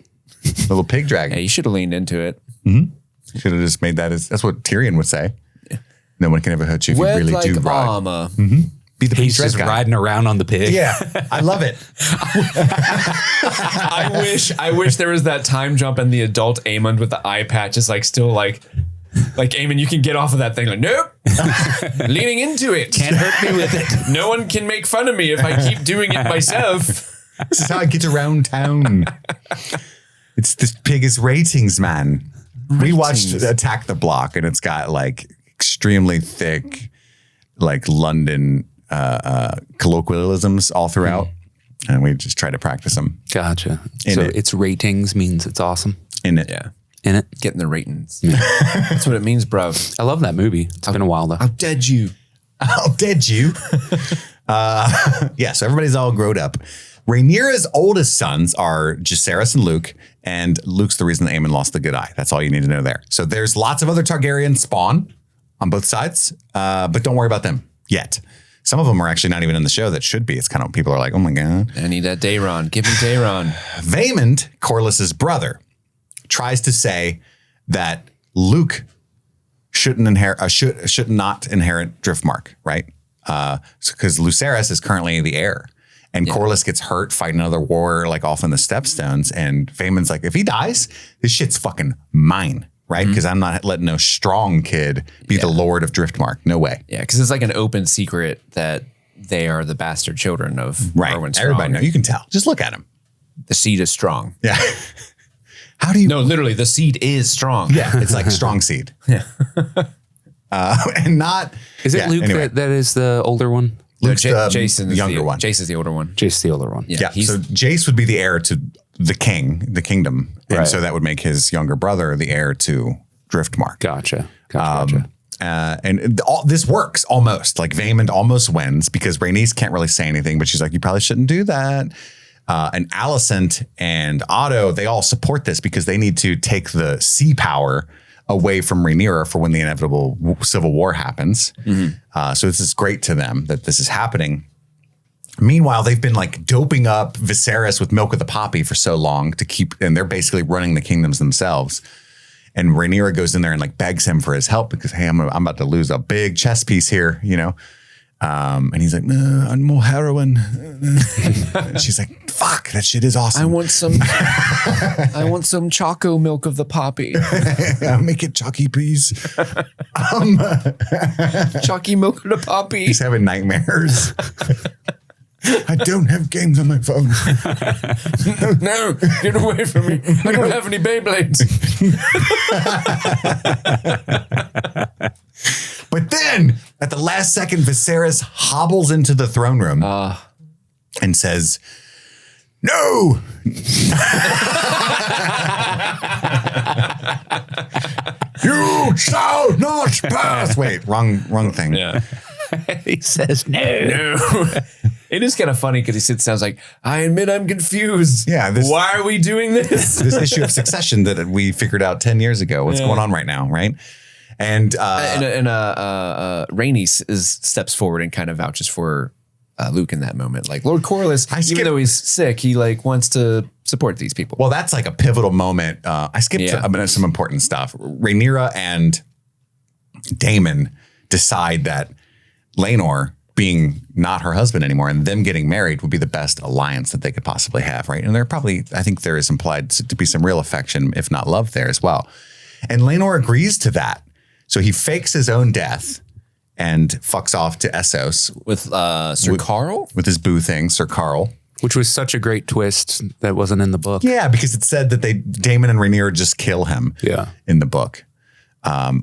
little pig dragon. Yeah, you should have leaned into it. Mm-hmm. Should have just made that that's what Tyrion would say. Yeah. No one can ever hurt you if you really do ride. Armor. Mm-hmm. Be the He's just guy. riding around on the pig. Yeah, I love it. I wish there was that time jump and the adult Aemond with the eye patch is like still like Aemon, you can get off of that thing. Like, nope. Leaning into it. Can't hurt me with it. No one can make fun of me if I keep doing it myself. This is how I get around town. It's the biggest ratings, man. We watched Attack the Block, and it's got like extremely thick, like London colloquialisms all throughout. And we just try to practice them. Gotcha. It's ratings means it's awesome. In it. Yeah. In it. Getting the ratings. That's what it means, bro. I love that movie. It's been a while though. I'll dead you. I'll dead you. So everybody's all grown up. Rhaenyra's oldest sons are Jacaerys and Luke, and Luke's the reason that Aemon lost the good eye. That's all you need to know there. So there's lots of other Targaryen spawn on both sides, but don't worry about them yet. Some of them are actually not even in the show that should be. It's kind of, people are like, oh my God. I need that Daeron. Give me Daeron. Vaemond, Corlys's brother, tries to say that Luke should not inherit Driftmark, right? Because Lucerys is currently the heir. And Corlys gets hurt fighting another war, like off in the Stepstones. And Vaemond's like, if he dies, this shit's fucking mine, right? Because I'm not letting no strong kid be the Lord of Driftmark. No way. Yeah, because it's like an open secret that they are the bastard children of Arwen Strong. Everybody knows. You can tell. Just look at him. The seed is strong. Yeah. How do you? No, literally, the seed is strong. Yeah, it's like a strong seed. Yeah. And not. Is it Luke that is the older one? Luke's Jason the younger one. Jace is the older one. Jace is the older one. Yeah. So Jace would be the heir to the kingdom. And so that would make his younger brother the heir to Driftmark. Gotcha. And this works almost. Like Vaemond almost wins because Rhaenys can't really say anything, but she's like, you probably shouldn't do that. And Alicent and Otto, they all support this because they need to take the sea power away from Rhaenyra for when the inevitable civil war happens. So this is great to them that this is happening. Meanwhile, they've been like doping up Viserys with milk of the poppy for so long to keep, and they're basically running the kingdoms themselves. And Rhaenyra goes in there and like begs him for his help because, hey, I'm about to lose a big chess piece here, you know? And he's like, no, more heroin. And she's like, fuck, that shit is awesome. I want some Choco milk of the poppy. I'll make it chalky, please. Chalky milk of the poppy. He's having nightmares. I don't have games on my phone. No, get away from me. I don't have any Beyblades. But then, at the last second, Viserys hobbles into the throne room and says, no! You shall not pass! Wait, wrong thing. Yeah. He says no. It is kind of funny because he sits down and is like, I admit I'm confused. Yeah. Why are we doing this? This issue of Succession that we figured out 10 years ago. What's going on right now, right? And Rhaenys steps forward and kind of vouches for Luke in that moment. Like Lord Corlys, even though he's sick, he like wants to support these people. Well, that's like a pivotal moment. I skipped some important stuff. Rhaenyra and Daemon decide that Laenor being not her husband anymore and them getting married would be the best alliance that they could possibly have, right? And I think there is implied to be some real affection, if not love there as well. And Laenor agrees to that. So he fakes his own death and fucks off to Essos. With Sir Carl? With his boo thing, Sir Carl. Which was such a great twist that wasn't in the book. Yeah, because it said that Daemon and Rhaenyra just kill him in the book.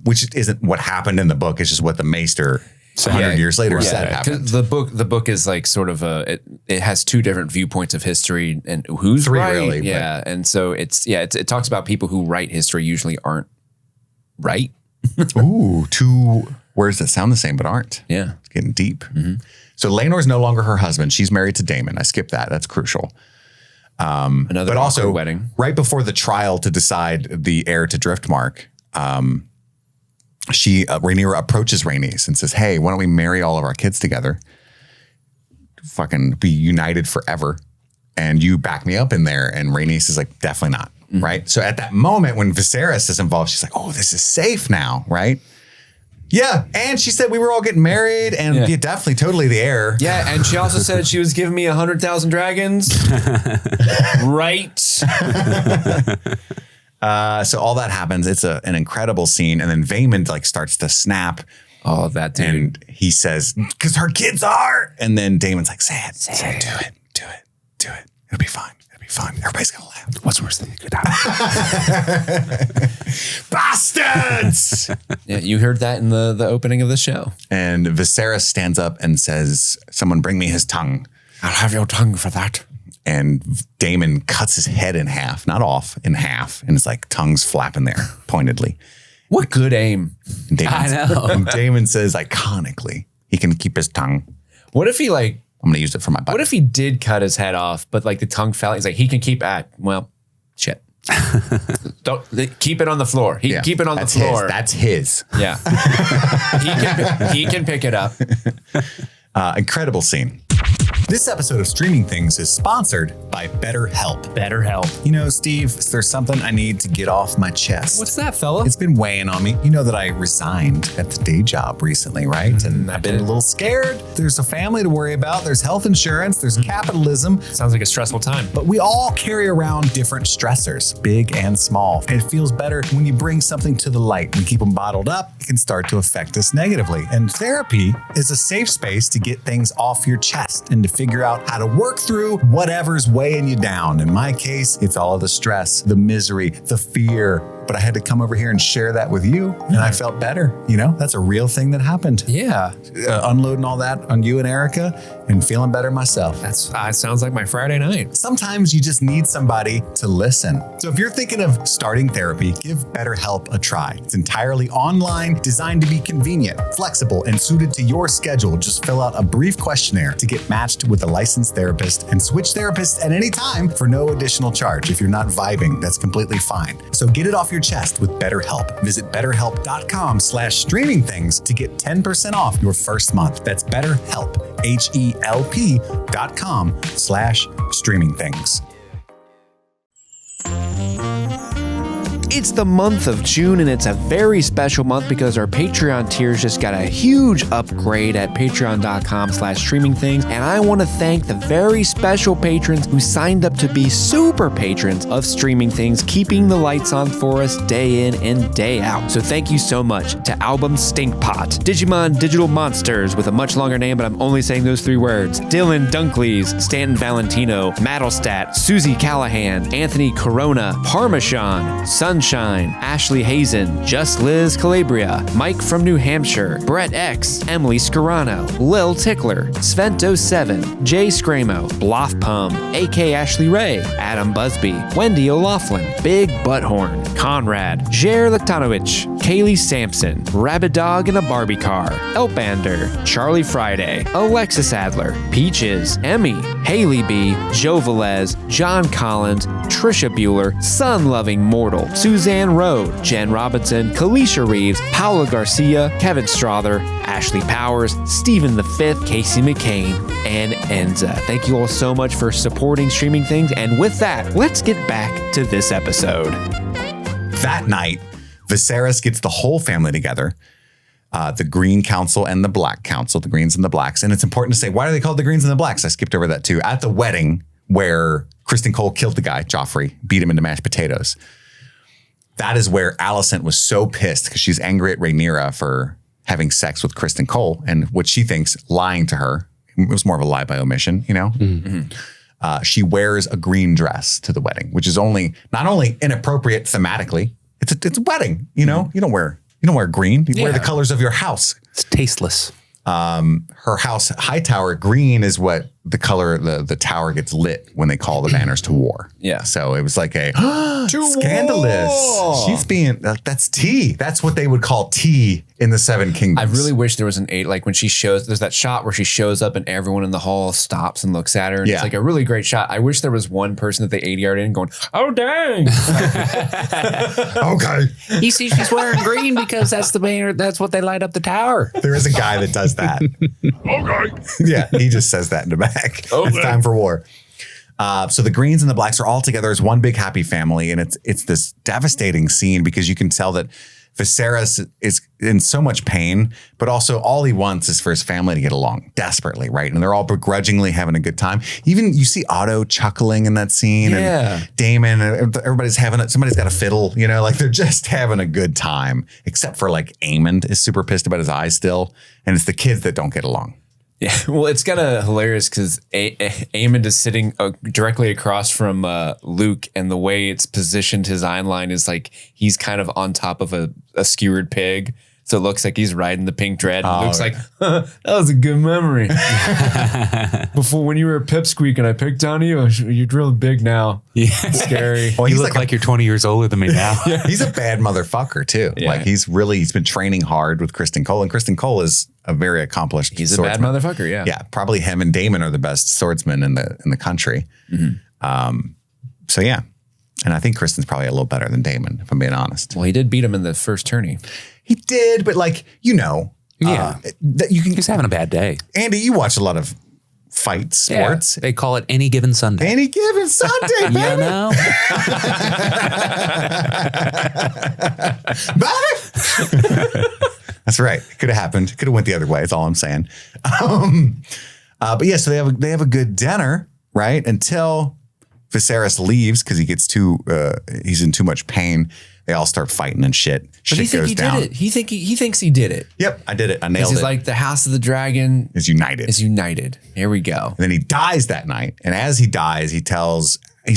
Which isn't what happened in the book. It's just what the Maester 100 years later said happened. The book is like sort of it has two different viewpoints of history and who's three right. Really. Yeah. And so it talks about people who write history usually aren't right. Ooh, two words that sound the same but aren't. Yeah. It's getting deep. Mm-hmm. So Laenor's no longer her husband. She's married to Daemon. I skipped that. That's crucial. Another awkward wedding. Right before the trial to decide the heir to Driftmark, Rhaenyra approaches Rhaenys and says, hey, why don't we marry all of our kids together? Fucking be united forever. And you back me up in there. And Rhaenys is like, definitely not. Mm-hmm. Right. So at that moment when Viserys is involved, she's like, oh, this is safe now. Right. Yeah. And she said we were all getting married and definitely totally the heir. Yeah. And she also said she was giving me 100,000 dragons. Right. So all that happens. It's an incredible scene. And then Vaemond like starts to snap. Oh, that dude. And he says, because her kids are. And then Daemon's like, say it. Do it. It'll be fine. It'll be fine. Everybody's going to laugh. What's worse than could happen? Bastards! Yeah, you heard that in the opening of the show. And Viserys stands up and says, someone bring me his tongue. I'll have your tongue for that. And Daemon cuts his head in half, not off, in half. And it's like tongue's flapping there pointedly. What good aim. And I know. And Daemon says iconically, he can keep his tongue. What if he like, I'm going to use it for my body. what if he did cut his head off, but like the tongue fell? He's like, he can keep well, shit. Don't keep it on the floor. He can keep it on the floor. That's his. Yeah. he can pick it up. Incredible scene. This episode of Streaming Things is sponsored by BetterHelp. BetterHelp. You know, Steve, there's something I need to get off my chest. What's that, fella? It's been weighing on me. You know that I resigned at the day job recently, right? And I've been a little scared. There's a family to worry about. There's health insurance. There's capitalism. Sounds like a stressful time. But we all carry around different stressors, big and small. And it feels better when you bring something to the light and keep them bottled up. It can start to affect us negatively. And therapy is a safe space to get things off your chest and to figure out how to work through whatever's weighing you down. In my case, it's all of the stress, the misery, the fear. But I had to come over here and share that with you, and I felt better. You know, that's a real thing that happened. Yeah. Unloading all that on you and Erica and feeling better myself. That sounds like my Friday night. Sometimes you just need somebody to listen. So if you're thinking of starting therapy, give BetterHelp a try. It's entirely online, designed to be convenient, flexible, and suited to your schedule. Just fill out a brief questionnaire to get matched with a licensed therapist and switch therapists at any time for no additional charge. If you're not vibing, that's completely fine. So get it off your chest with BetterHelp. Visit BetterHelp.com/streamingthings to get 10% off your first month. That's BetterHelp, HELP.com/streamingthings. It's the month of June, and it's a very special month because our Patreon tiers just got a huge upgrade at patreon.com/streamingthings. And I want to thank the very special patrons who signed up to be super patrons of Streaming Things, keeping the lights on for us day in and day out. So thank you so much to Album Stinkpot, Digimon Digital Monsters with a much longer name, but I'm only saying those 3 words, Dylan Dunkleys, Stanton Valentino, Maddlestat, Susie Callahan, Anthony Corona, Parmesan, Sunshine, Ashley Hazen, Just Liz Calabria, Mike from New Hampshire, Brett X, Emily Scarano, Lil Tickler, Svento7, Jay Scramo, Bloff Pum, AK Ashley Ray, Adam Busby, Wendy O'Laughlin, Big Butthorn, Conrad, Jer Lektanovich, Kaylee Sampson, Rabbit Dog in a Barbie Car, Elpander, Charlie Friday, Alexis Adler, Peaches, Emmy, Haley B, Joe Velez, John Collins, Trisha Bueller, Sun-Loving Mortal, Suzanne Rode, Jen Robinson, Kalisha Reeves, Paula Garcia, Kevin Strother, Ashley Powers, Stephen V, Casey McCain, and Enza. Thank you all so much for supporting Streaming Things. And with that, let's get back to this episode. That night, Viserys gets the whole family together, the Green Council and the Black Council, the Greens and the Blacks. And it's important to say, why are they called the Greens and the Blacks? I skipped over that too. At the wedding where Kristen Cole killed the guy, Joffrey, beat him into mashed potatoes. That is where Alicent was so pissed because she's angry at Rhaenyra for having sex with Kristen Cole and what she thinks lying to her. It was more of a lie by omission, you know? Mm-hmm. She wears a green dress to the wedding, which is not only inappropriate thematically, it's a wedding, you know? Mm-hmm. You don't wear green. You wear the colors of your house. It's tasteless. Her house, Hightower, green is what the color the tower gets lit when they call the banners to war. Yeah. So it was like a scandalous. War. She's being, that's tea. That's what they would call tea in the Seven Kingdoms. I really wish there was an 8, like when she shows, there's that shot where she shows up and everyone in the hall stops and looks at her. And it's like a really great shot. I wish there was one person that they 80-yard in going, oh, dang. Okay. You see, she's wearing green because that's the banner. That's what they light up the tower. There is a guy that does that. Okay. Yeah, he just says that in the back. Okay. It's time for war. So the Greens and the Blacks are all together as one big happy family. And it's this devastating scene because you can tell that Viserys is in so much pain, but also all he wants is for his family to get along desperately, right? And they're all begrudgingly having a good time. Even you see Otto chuckling in that scene, and Daemon, everybody's somebody's got a fiddle, you know, like they're just having a good time, except for like Aemond is super pissed about his eyes still. And it's the kids that don't get along. Yeah, well, it's kind of hilarious because Aemond is sitting directly across from Luke, and the way it's positioned, his iron line is like he's kind of on top of a skewered pig. So it looks like he's riding the pink dread. And Luke's like, that was a good memory. Before, when you were a pipsqueak and I picked on you, you're real big now. Yeah. It's scary. Well, you look like you're 20 years older than me now. Yeah. He's a bad motherfucker too. Yeah. Like he's been training hard with Kristen Cole, and Kristen Cole is a very accomplished swordsman. A bad motherfucker. Yeah. Yeah. Probably him and Daemon are the best swordsmen in the country. So yeah. And I think Kristen's probably a little better than Daemon, if I'm being honest. Well, he did beat him in the first tourney. He did, but like, that you can He's having a bad day. Andy, you watch a lot lot of fight sports. Yeah, they call it any given Sunday. Any given Sunday, baby. You know? That's right. It could have happened. Could have went the other way. That's all I'm saying. But yeah, so they have a good dinner, right? Until Viserys leaves because he's in too much pain. They all start fighting and shit. But Shit goes down. Did it. He thinks he did it. Yep, I did it. I nailed it. He's like the House of the Dragon is united. Here we go. And then he dies that night. And as he dies, he's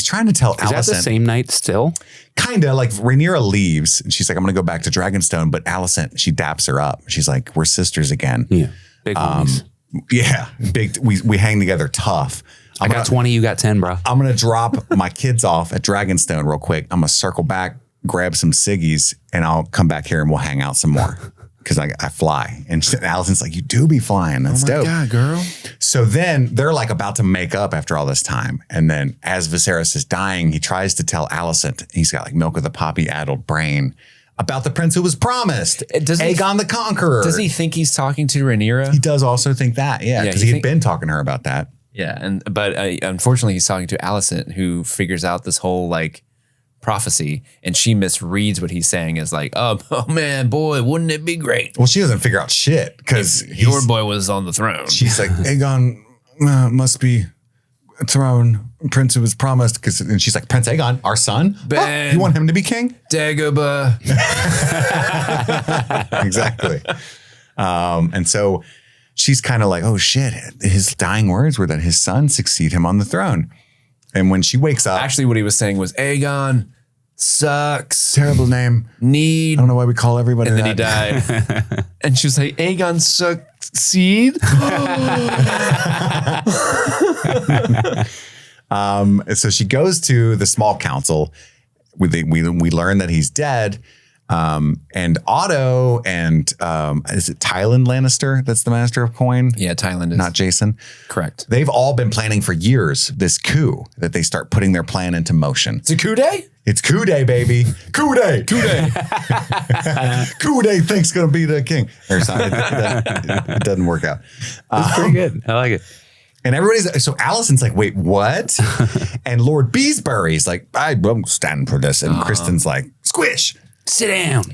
trying to tell Alicent. Is that the same night still? Kind of like Rhaenyra leaves and she's like, I'm going to go back to Dragonstone. But Alicent, she daps her up. She's like, we're sisters again. Yeah. Big homies. Yeah. Big. We hang together tough. I got 20, you got 10, bro. I'm going to drop my kids off at Dragonstone real quick. I'm going to circle back, grab some ciggies, and I'll come back here and we'll hang out some more. Because I fly. And Alicent's like, you do be flying. That's dope. Oh my God, girl. So then they're like about to make up after all this time. And then as Viserys is dying, he tries to tell Alicent, he's got like milk of the poppy-addled brain, about the prince who was promised, Aegon the Conqueror. Does he think he's talking to Rhaenyra? He does also think that, yeah. Because he had been talking to her about that. Yeah, but unfortunately he's talking to Alicent, who figures out this whole like prophecy, and she misreads what he's saying as like, oh man, boy, wouldn't it be great? Well, she doesn't figure out shit because your boy was on the throne. She's like, Aegon must be a throne prince who was promised. And she's like, Prince Aegon, our son? You want him to be king? Dagobah. Exactly. And so she's kind of like, oh shit, his dying words were that his son succeed him on the throne. And when she wakes up, actually what he was saying was Aegon sucks. Terrible name. Need. I don't know why we call everybody and that. Then he died. And she was like, Aegon succeed? So she goes to the small council. We learn that he's dead. And Otto and is it Tyland Lannister that's the Master of Coin? Yeah, Tyland is. Not Jason. Correct. They've all been planning for years this coup that they start putting their plan into motion. It's a coup day? It's coup day, baby. Coup day. Coup day. Coup day thinks going to be the king. Or something. It doesn't work out. It's pretty good. I like it. And everybody's so Alicent's like, wait, what? And Lord Beesbury's like, I won't stand for this. And Kristen's like, squish. Sit down.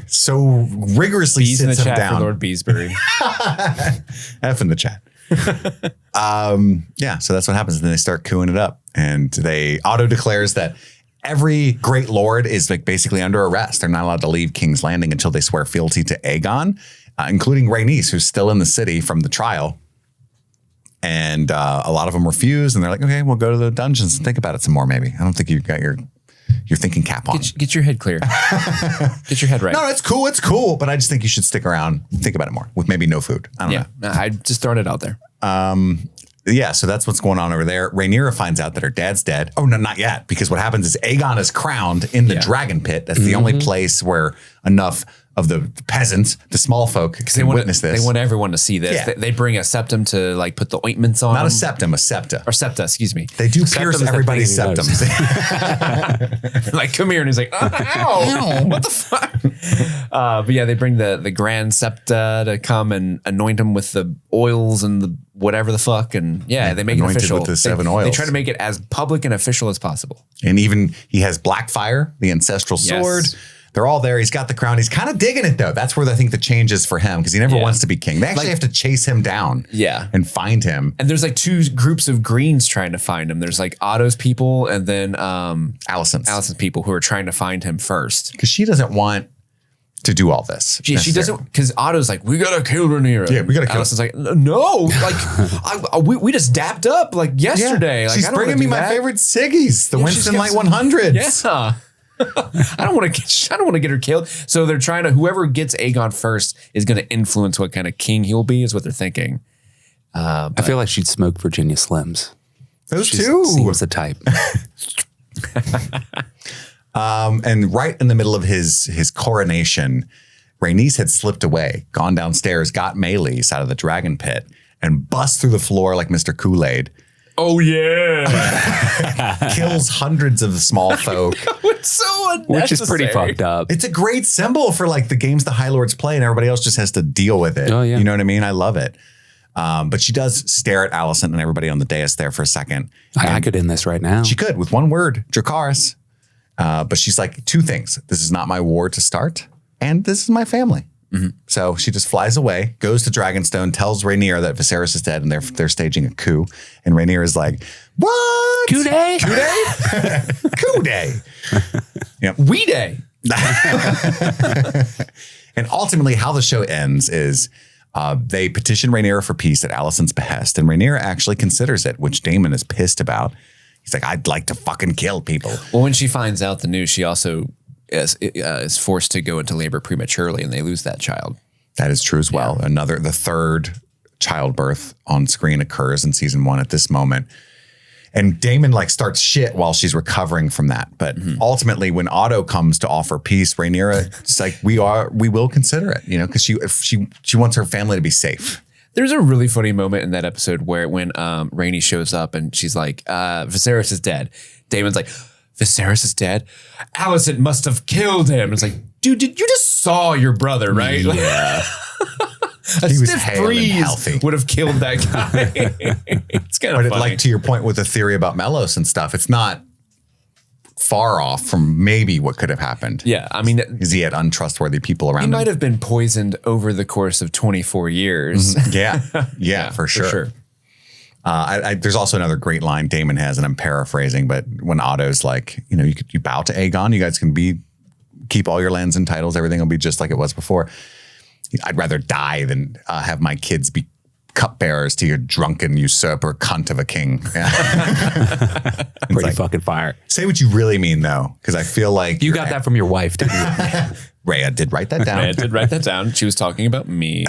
So rigorously Bees in the sits him chat down. for Lord Beesbury. F in the chat. Yeah, so that's what happens. And then they start cooing it up. And Otto declares that every great lord is like basically under arrest. They're not allowed to leave King's Landing until they swear fealty to Aegon, including Rhaenys, who's still in the city from the trial. And a lot of them refuse. And they're like, okay, we'll go to the dungeons and think about it some more, maybe. I don't think you've got your thinking cap on. Get your head clear. Get your head right. No, it's cool. It's cool. But I just think you should stick around, think about it more with maybe no food. I don't know. I just throwing it out there. Yeah, so that's what's going on over there. Rhaenyra finds out that her dad's dead. Oh, no, not yet. Because what happens is Aegon is crowned in the dragon pit. That's the only place where enough of the peasants, the small folk, can witness this. They want everyone to see this. Yeah. They bring a septum to like put the ointments on. Not a septum, a septa. Or septa, excuse me. They do pierce everybody's septums. Like, come here. And he's like, ow, what the fuck? But yeah, they bring the grand septa to come and anoint him with the oils and the whatever the fuck. And yeah, they make it official. With the 7 oils. They try to make it as public and official as possible. And even he has Blackfire, the ancestral sword. They're all there. He's got the crown. He's kind of digging it, though. That's where I think the change is for him, because he never wants to be king. They actually have to chase him down and find him. And there's like 2 groups of greens trying to find him. There's like Otto's people and then Alicent's Because she doesn't want to do all this. She doesn't, because Otto's like, we gotta kill Rhaenyra. Yeah, we gotta kill. Alicent's like, no, like we just dapped up like yesterday. Like, she's I don't bringing wanna me do my that. favorite ciggies, the Winston Light 100s. Yeah. I don't want to get her killed. So they're trying to, whoever gets Aegon first is going to influence what kind of king he'll be, is what they're thinking. I feel like she'd smoke Virginia Slims. Those She two seems the type. And right in the middle of his coronation, Rhaenys had slipped away, gone downstairs, got Meleys out of the dragon pit, and bust through the floor like Mr. Kool-Aid. Oh, yeah. Kills hundreds of small folk. It's so unnecessary. Which is pretty fucked up. It's a great symbol for like the games the High Lords play and everybody else just has to deal with it. Oh, yeah. You know what I mean? I love it. But she does stare at Alicent and everybody on the dais there for a second. I could end this right now. She could with one word, Dracarys. But she's like, two things. This is not my war to start, and this is my family. Mm-hmm. So she just flies away, goes to Dragonstone, tells Rhaenyra that Viserys is dead, and they're staging a coup. And Rhaenyra is like, "What? Coup day? Coup day? Coup day? Yep. We day." And ultimately, how the show ends is they petition Rhaenyra for peace at Alicent's behest, and Rhaenyra actually considers it, which Daemon is pissed about. He's like, "I'd like to fucking kill people." Well, when she finds out the news, she also is forced to go into labor prematurely, and they lose that child. That is true as well. Yeah. The third childbirth on screen occurs in season 1 at this moment. And Daemon like starts shit while she's recovering from that. But ultimately, when Otto comes to offer peace, Rhaenyra is like, we will consider it, you know, because she wants her family to be safe. There's a really funny moment in that episode where when Rhaenys shows up and she's like, Viserys is dead. Daemon's like, Viserys is dead? Alicent must have killed him. It's like, dude, you just saw your brother, right? Yeah. A He was stiff hale and breeze healthy. would have killed that guy. It's kind of But funny. like to your point with the theory about Melos and stuff, it's not far off from maybe what could have happened. Yeah, I mean, because he had untrustworthy people around he him. might have been poisoned over the course of 24 years. Yeah, for sure. There's also another great line Daemon has, and I'm paraphrasing, but when Otto's like, you know, you bow to Aegon, you guys can keep all your lands and titles, everything will be just like it was before. I'd rather die than have my kids be cupbearers to your drunken usurper cunt of a king. Pretty fucking fire. Say what you really mean, though, because I feel like you got that from your wife, didn't you? Rhea did write that down. Rhea did write that down. She was talking about me.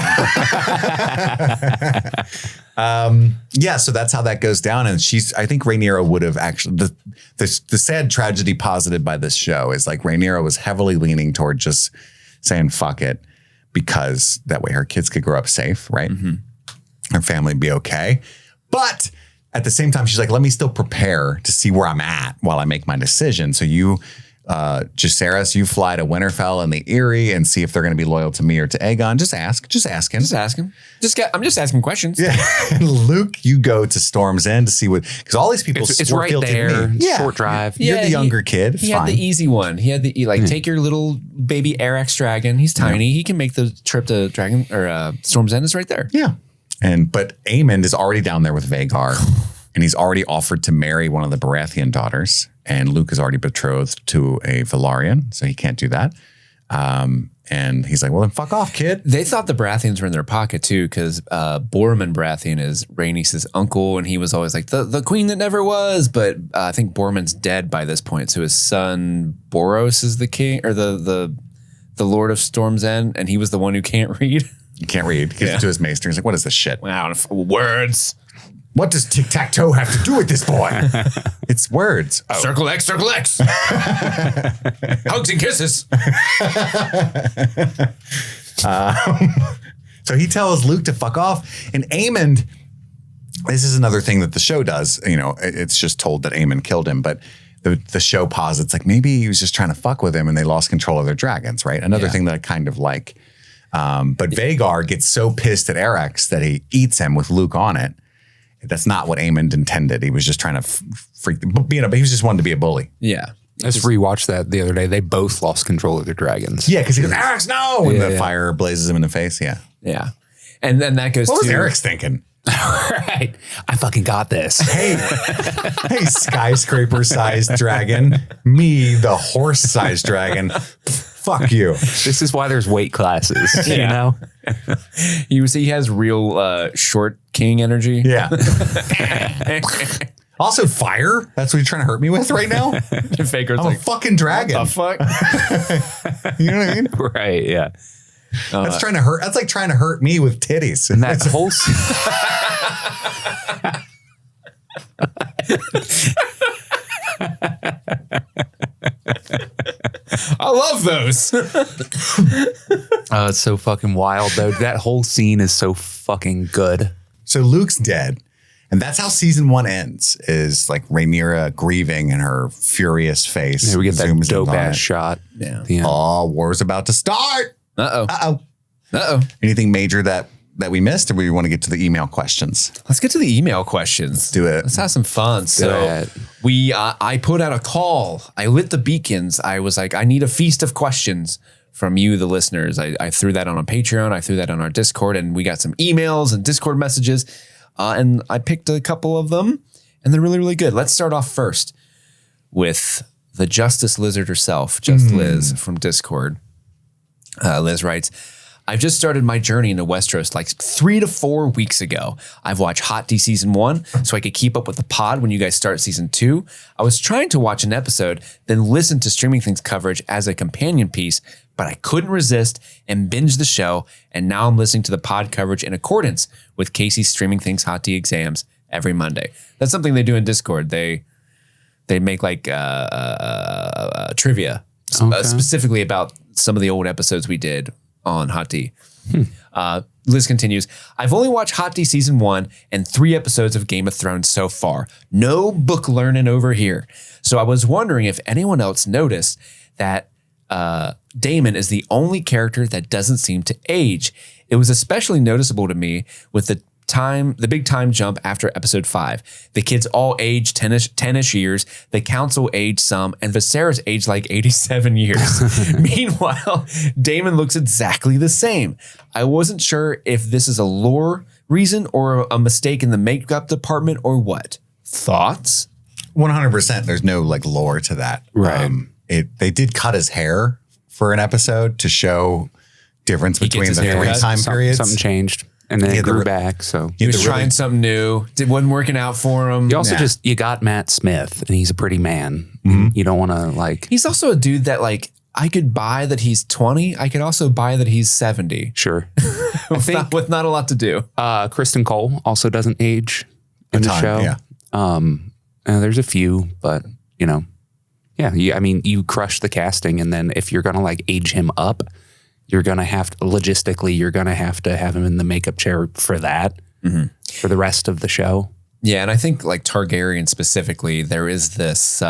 Yeah, so that's how that goes down. And I think Rhaenyra would have actually, the sad tragedy posited by this show is like Rhaenyra was heavily leaning toward just saying, fuck it, because that way her kids could grow up safe, right? Mm-hmm. Her family would be okay. But at the same time, she's like, let me still prepare to see where I'm at while I make my decision. So you, Jacaerys, you fly to Winterfell and the Eyrie and see if they're going to be loyal to me or to Aegon. Just ask him. I'm just asking questions. Yeah. And Luke, you go to Storm's End to see because all these people it's right there. Yeah. Short drive. You're the younger kid. It's He fine. had the easy one. He had take your little baby Arax dragon. He's tiny. He can make the trip to Storm's End. Is right there. Yeah. But Aemond is already down there with Vhagar, and he's already offered to marry one of the Baratheon daughters. And Luke is already betrothed to a Velaryon, so he can't do that. And he's like, well, then fuck off, kid. They thought the Baratheons were in their pocket too, because Borman Baratheon is Rhaenys' uncle, and he was always like the queen that never was. But I think Borman's dead by this point, so his son Boros is the king or the Lord of Storm's End, and he was the one who can't read. You can't read. He gets to his maester. He's like, what is this shit? Wow, words. What does tic-tac-toe have to do with this boy? It's words. Oh. Circle X. Hugs and kisses. So he tells Luke to fuck off. And Aemond, this is another thing that the show does. You know, it's just told that Aemond killed him, but the show posits like maybe he was just trying to fuck with him and they lost control of their dragons, right? Another thing that I kind of like. But Vhagar gets so pissed at Arax that he eats him with Luke on it. That's not what Aemond intended. He was just trying to he was just wanting to be a bully. Yeah. I just rewatched that the other day. They both lost control of their dragons. Yeah, because he goes, Arax, no! And the fire blazes him in the face. Yeah. Yeah. And then that goes What was Arax thinking? Right. I fucking got this. Hey, skyscraper-sized dragon. Me, the horse-sized dragon. Fuck you. This is why there's weight classes, you know? You see, he has real short king energy. Yeah. Also, fire. That's what you're trying to hurt me with right now. Faker's I'm a fucking dragon. What the fuck? You know what I mean? Right, yeah. That's trying to hurt. That's like trying to hurt me with titties. And that whole I love those. Oh, it's so fucking wild, though. That whole scene is so fucking good. So Luke's dead. And that's how season 1 ends, is like Rhaenyra grieving and her furious face. Yeah, we get that zooms in dope on ass it. shot. Yeah. Oh, war's about to start. Uh-oh. Uh-oh. Uh-oh. Anything major that we missed, or we want to get to the email questions? Let's get to the email questions. Let's do it. Let's have some fun. So I put out a call. I lit the beacons. I was like, I need a feast of questions from you, the listeners. I threw that on a Patreon. I threw that on our Discord, and we got some emails and Discord messages. And I picked a couple of them, and they're really, really good. Let's start off first with the Justice Lizard herself, Just Liz from Discord. Liz writes, I've just started my journey into Westeros like 3 to 4 weeks ago. I've watched Hot D Season 1 so I could keep up with the pod when you guys start Season 2. I was trying to watch an episode, then listen to Streaming Things coverage as a companion piece, but I couldn't resist and binge the show, and now I'm listening to the pod coverage in accordance with Casey's Streaming Things Hot D exams every Monday. That's something they do in Discord. They make like trivia specifically about some of the old episodes we did on Hot D. Liz continues, I've only watched Hot D Season 1 and 3 episodes of Game of Thrones so far. No book learning over here. So I was wondering if anyone else noticed that Daemon is the only character that doesn't seem to age. It was especially noticeable to me with the big time jump after episode 5. The kids all aged 10-ish years. The council aged some, and Viserys aged like 87 years. Meanwhile, Daemon looks exactly the same. I wasn't sure if this is a lore reason or a mistake in the makeup department or what. Thoughts? 100%. There's no like lore to that. Right. They did cut his hair for an episode to show difference between the 3 time periods. Something changed. And then it grew back. So he was trying something new. It wasn't working out for him. You also you got Matt Smith, and he's a pretty man. You don't want to like. He's also a dude that like I could buy that he's 20. I could also buy that he's 70. Sure. with not a lot to do. Kristen Cole also doesn't age in the show. Yeah. There's a few, but you know, I mean, you crush the casting, and then if you're gonna like age him up, you're going to have to, logistically, you're going to have him in the makeup chair for that, for the rest of the show. Yeah, and I think like Targaryen specifically, there is this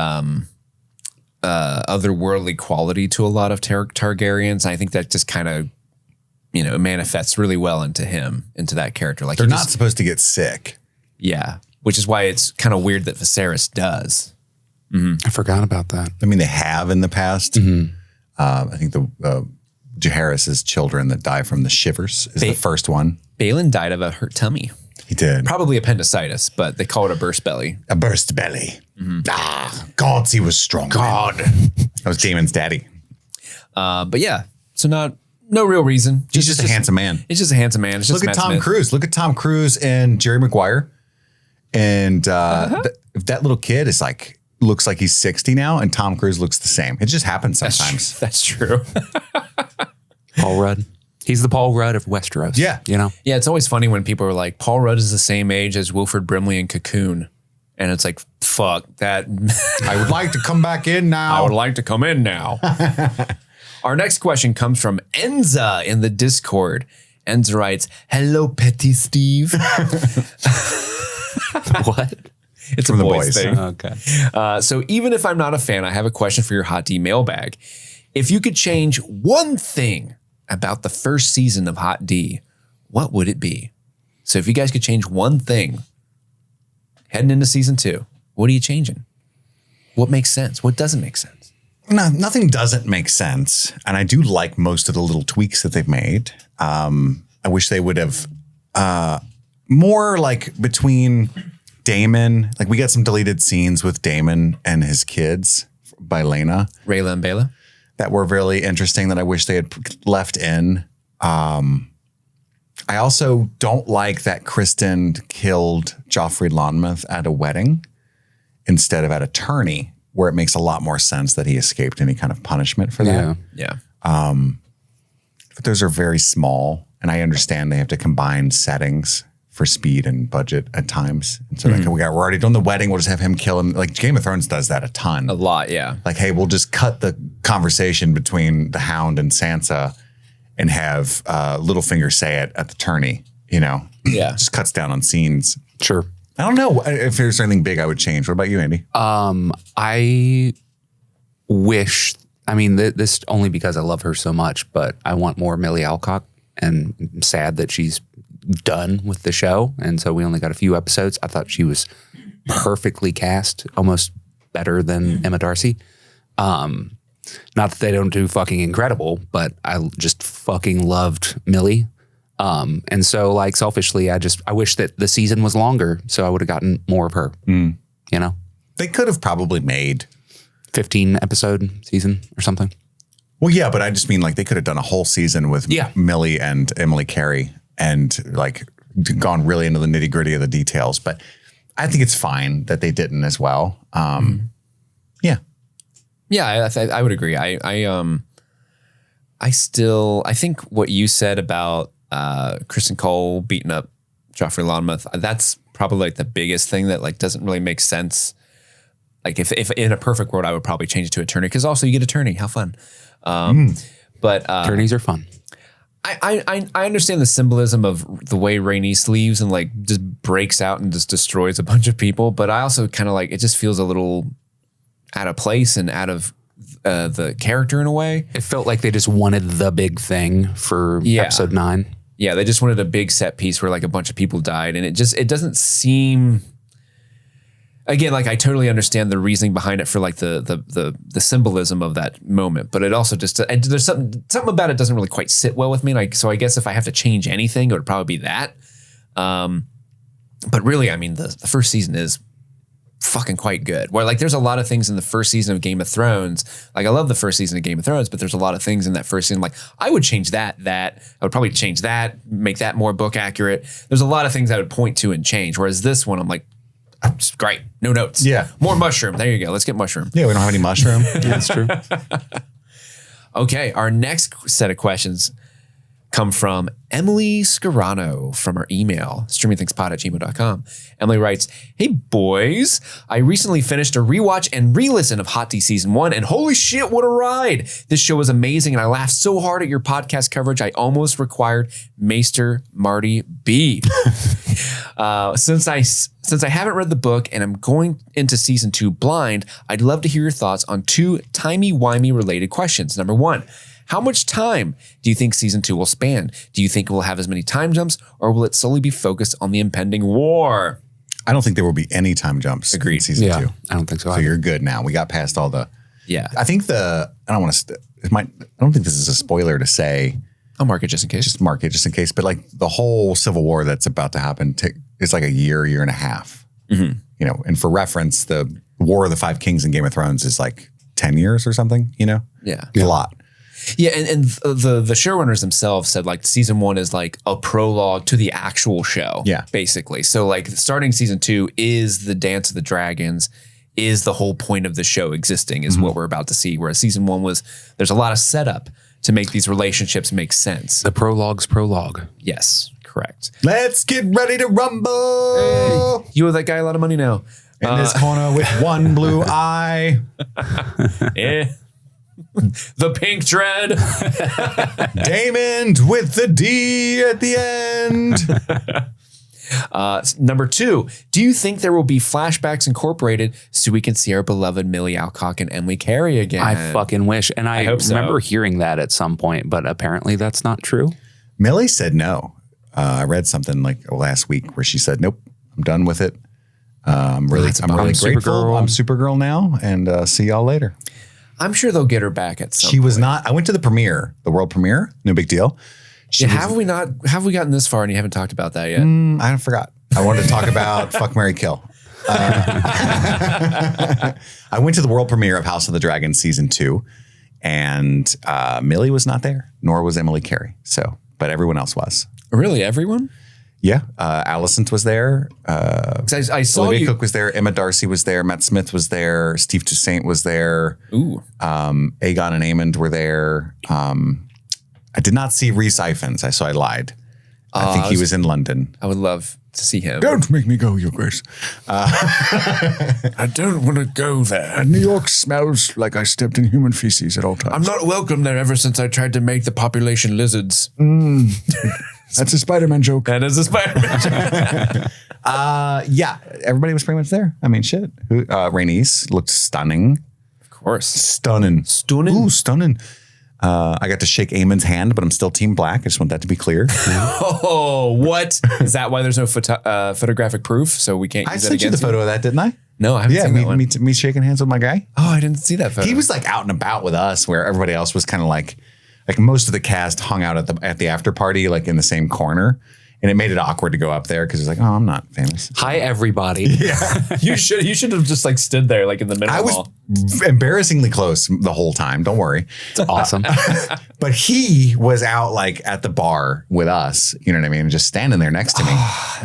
otherworldly quality to a lot of Targaryens. I think that just kind of, manifests really well into that character. Like they're not supposed to get sick. Yeah, which is why it's kind of weird that Viserys does. I forgot about that. I mean, they have in the past. I think the Jaehaerys' children that die from the shivers is the first one. Balin died of a hurt tummy. He did. Probably appendicitis, but they call it a burst belly. A burst belly. Gods, he was strong. God. That was Daemon's daddy. But yeah, so no real reason. He's just a handsome man. It's just a handsome man. It's just Look at Matt Tom Smith. Cruise. Look at Tom Cruise and Jerry Maguire. And if that little kid is like, looks like he's 60 now, and Tom Cruise looks the same. It just happens sometimes. That's true. Paul Rudd. He's the Paul Rudd of Westeros. Yeah. Yeah, it's always funny when people are like, Paul Rudd is the same age as Wilford Brimley in Cocoon. And it's like, fuck that. I would like to come back in now. I would like to come in now. Our next question comes from Enza in the Discord. Enza writes, hello, Petty Steve. What? It's from a the boys boys. thing. Okay. So even if I'm not a fan, I have a question for your Hot D mailbag. If you could change one thing about the first season of Hot D, what would it be? So if you guys could change one thing heading into season 2, what are you changing? What makes sense? What doesn't make sense? No, nothing doesn't make sense. And I do like most of the little tweaks that they've made. I wish they would have more like between Daemon, like we got some deleted scenes with Daemon and his kids by Lena. Rayla and Bela? that were really interesting that I wish they had left in. I also don't like that Kristen killed Joffrey Lonmouth at a wedding instead of at a tourney, where it makes a lot more sense that he escaped any kind of punishment for that. Yeah. But those are very small, and I understand they have to combine settings for speed and budget at times. And so like, we're already done the wedding. We'll just have him kill him. Like Game of Thrones does that a ton. A lot, yeah. Like, hey, we'll just cut the conversation between the Hound and Sansa and have Littlefinger say it at the tourney, you know? Yeah. Just cuts down on scenes. Sure. I don't know if there's anything big I would change. What about you, Andy? I wish, I mean, this only because I love her so much, but I want more Millie Alcock, and I'm sad that she's done with the show. And so we only got a few episodes. I thought she was perfectly cast, almost better than Emma Darcy. Not that they don't do fucking incredible, but I just fucking loved Millie. And so like selfishly, I wish that the season was longer so I would have gotten more of her, you know? They could have probably made 15 episode season or something. Well, yeah, but I just mean like they could have done a whole season with Millie and Emily Carey and like gone really into the nitty gritty of the details. But I think it's fine that they didn't as well. Yeah. Yeah, I would agree. I think what you said about Kristen Cole beating up Joffrey Lonmouth, that's probably like the biggest thing that like doesn't really make sense. Like if in a perfect world, I would probably change it to attorney, because also you get attorney. How fun. But attorneys are fun. I understand the symbolism of the way Rhaenys leaves and like just breaks out and just destroys a bunch of people. But I also kind of like, it just feels a little out of place and out of the character in a way. It felt like they just wanted the big thing for episode 9. Yeah, they just wanted a big set piece where like a bunch of people died, and it doesn't seem. Again, like I totally understand the reasoning behind it for like the symbolism of that moment, but it also just there's something about it doesn't really quite sit well with me. Like, so I guess if I have to change anything, it would probably be that. But really, I mean, the first season is fucking quite good. Where like there's a lot of things in the first season of Game of Thrones. Like I love the first season of Game of Thrones, but there's a lot of things in that first season. Like I would change that. I would probably change that, make that more book accurate. There's a lot of things I would point to and change. Whereas this one, I'm like, it's great. No notes. Yeah. More mushroom. There you go. Let's get mushroom. Yeah, we don't have any mushroom. Yeah, that's true. Okay. Our next set of questions come from Emily Scarano from our email, streamingthingspod@gmail.com. Emily writes, "Hey boys, I recently finished a rewatch and re-listen of Hot D Season 1, and holy shit, what a ride. This show was amazing, and I laughed so hard at your podcast coverage, I almost required Maester Marty B. Since I haven't read the book and I'm going into season 2 blind, I'd love to hear your thoughts on 2 timey-wimey related questions. Number 1, how much time do you think season 2 will span? Do you think it will have as many time jumps, or will it solely be focused on the impending war?" I don't think there will be any time jumps in season 2. I don't think so. So you're good now. We got past all the. Yeah. I think I don't think this is a spoiler to say. I'll mark it just in case. Just mark it just in case. But like the whole Civil War that's about to happen is like a year and a half. You know, and for reference, the War of the Five Kings in Game of Thrones is like 10 years or something, you know? Yeah. A lot. Yeah, and the showrunners themselves said like season 1 is like a prologue to the actual show. Yeah. Basically. So like starting season 2 is the Dance of the Dragons, is the whole point of the show existing, is what we're about to see. Whereas season 1 there's a lot of setup to make these relationships make sense. The prologue's prologue. Yes, correct. Let's get ready to rumble. Hey, you owe that guy a lot of money now. In this corner with one blue eye. The pink dread. Damon with the D at the end. Number 2, do you think there will be flashbacks incorporated so we can see our beloved Millie Alcock and Emily Carey again? I fucking wish. And I hope so. remember hearing that at some point, but apparently that's not true. Millie said no. I read something like last week where she said, "Nope, I'm done with it. I'm really grateful. Supergirl. I'm Supergirl now, and see y'all later." I'm sure they'll get her back at some She was point. not. I went to the premiere, the world premiere. No big deal. Have we gotten this far and you haven't talked about that yet? I forgot. I wanted to talk about Fuck, Marry, Kill. I went to the world premiere of House of the Dragon season 2, And Millie was not there, nor was Emily Carey. So, but everyone else was. Really, everyone? Yeah. Alicent was there. I saw Olivia you. Cook was there. Emma Darcy was there. Matt Smith was there. Steve Toussaint was there. Ooh. Aegon and Aemond were there. I did not see Rhys Ifans, so I lied. I think he was in London. I would love to see him. Don't make me go, Your Grace. I don't want to go there. New York smells like I stepped in human feces at all times. I'm not welcome there ever since I tried to make the population lizards. That's a Spider-Man joke. That is a Spider-Man joke. Yeah, everybody was pretty much there. I mean, shit. Rhaenys looked stunning. Of course. Stunning. Ooh, stunning. I got to shake Aemon's hand, but I'm still Team Black. I just want that to be clear. Oh, what? Is that why there's no photographic proof? So we can't use I that sent you the against photo of that, didn't I? No, I haven't seen that one. Me shaking hands with my guy. Oh, I didn't see that photo. He was like out and about with us, where everybody else was kind of like most of the cast hung out at the after party, like in the same corner. And it made it awkward to go up there because it's like, oh, I'm not famous. Hi, everybody. Yeah. You should have just like stood there like in the middle I of was all. embarrassingly close the whole time. Don't worry. It's awesome. But he was out like at the bar with us, you know what I mean? Just standing there next to me.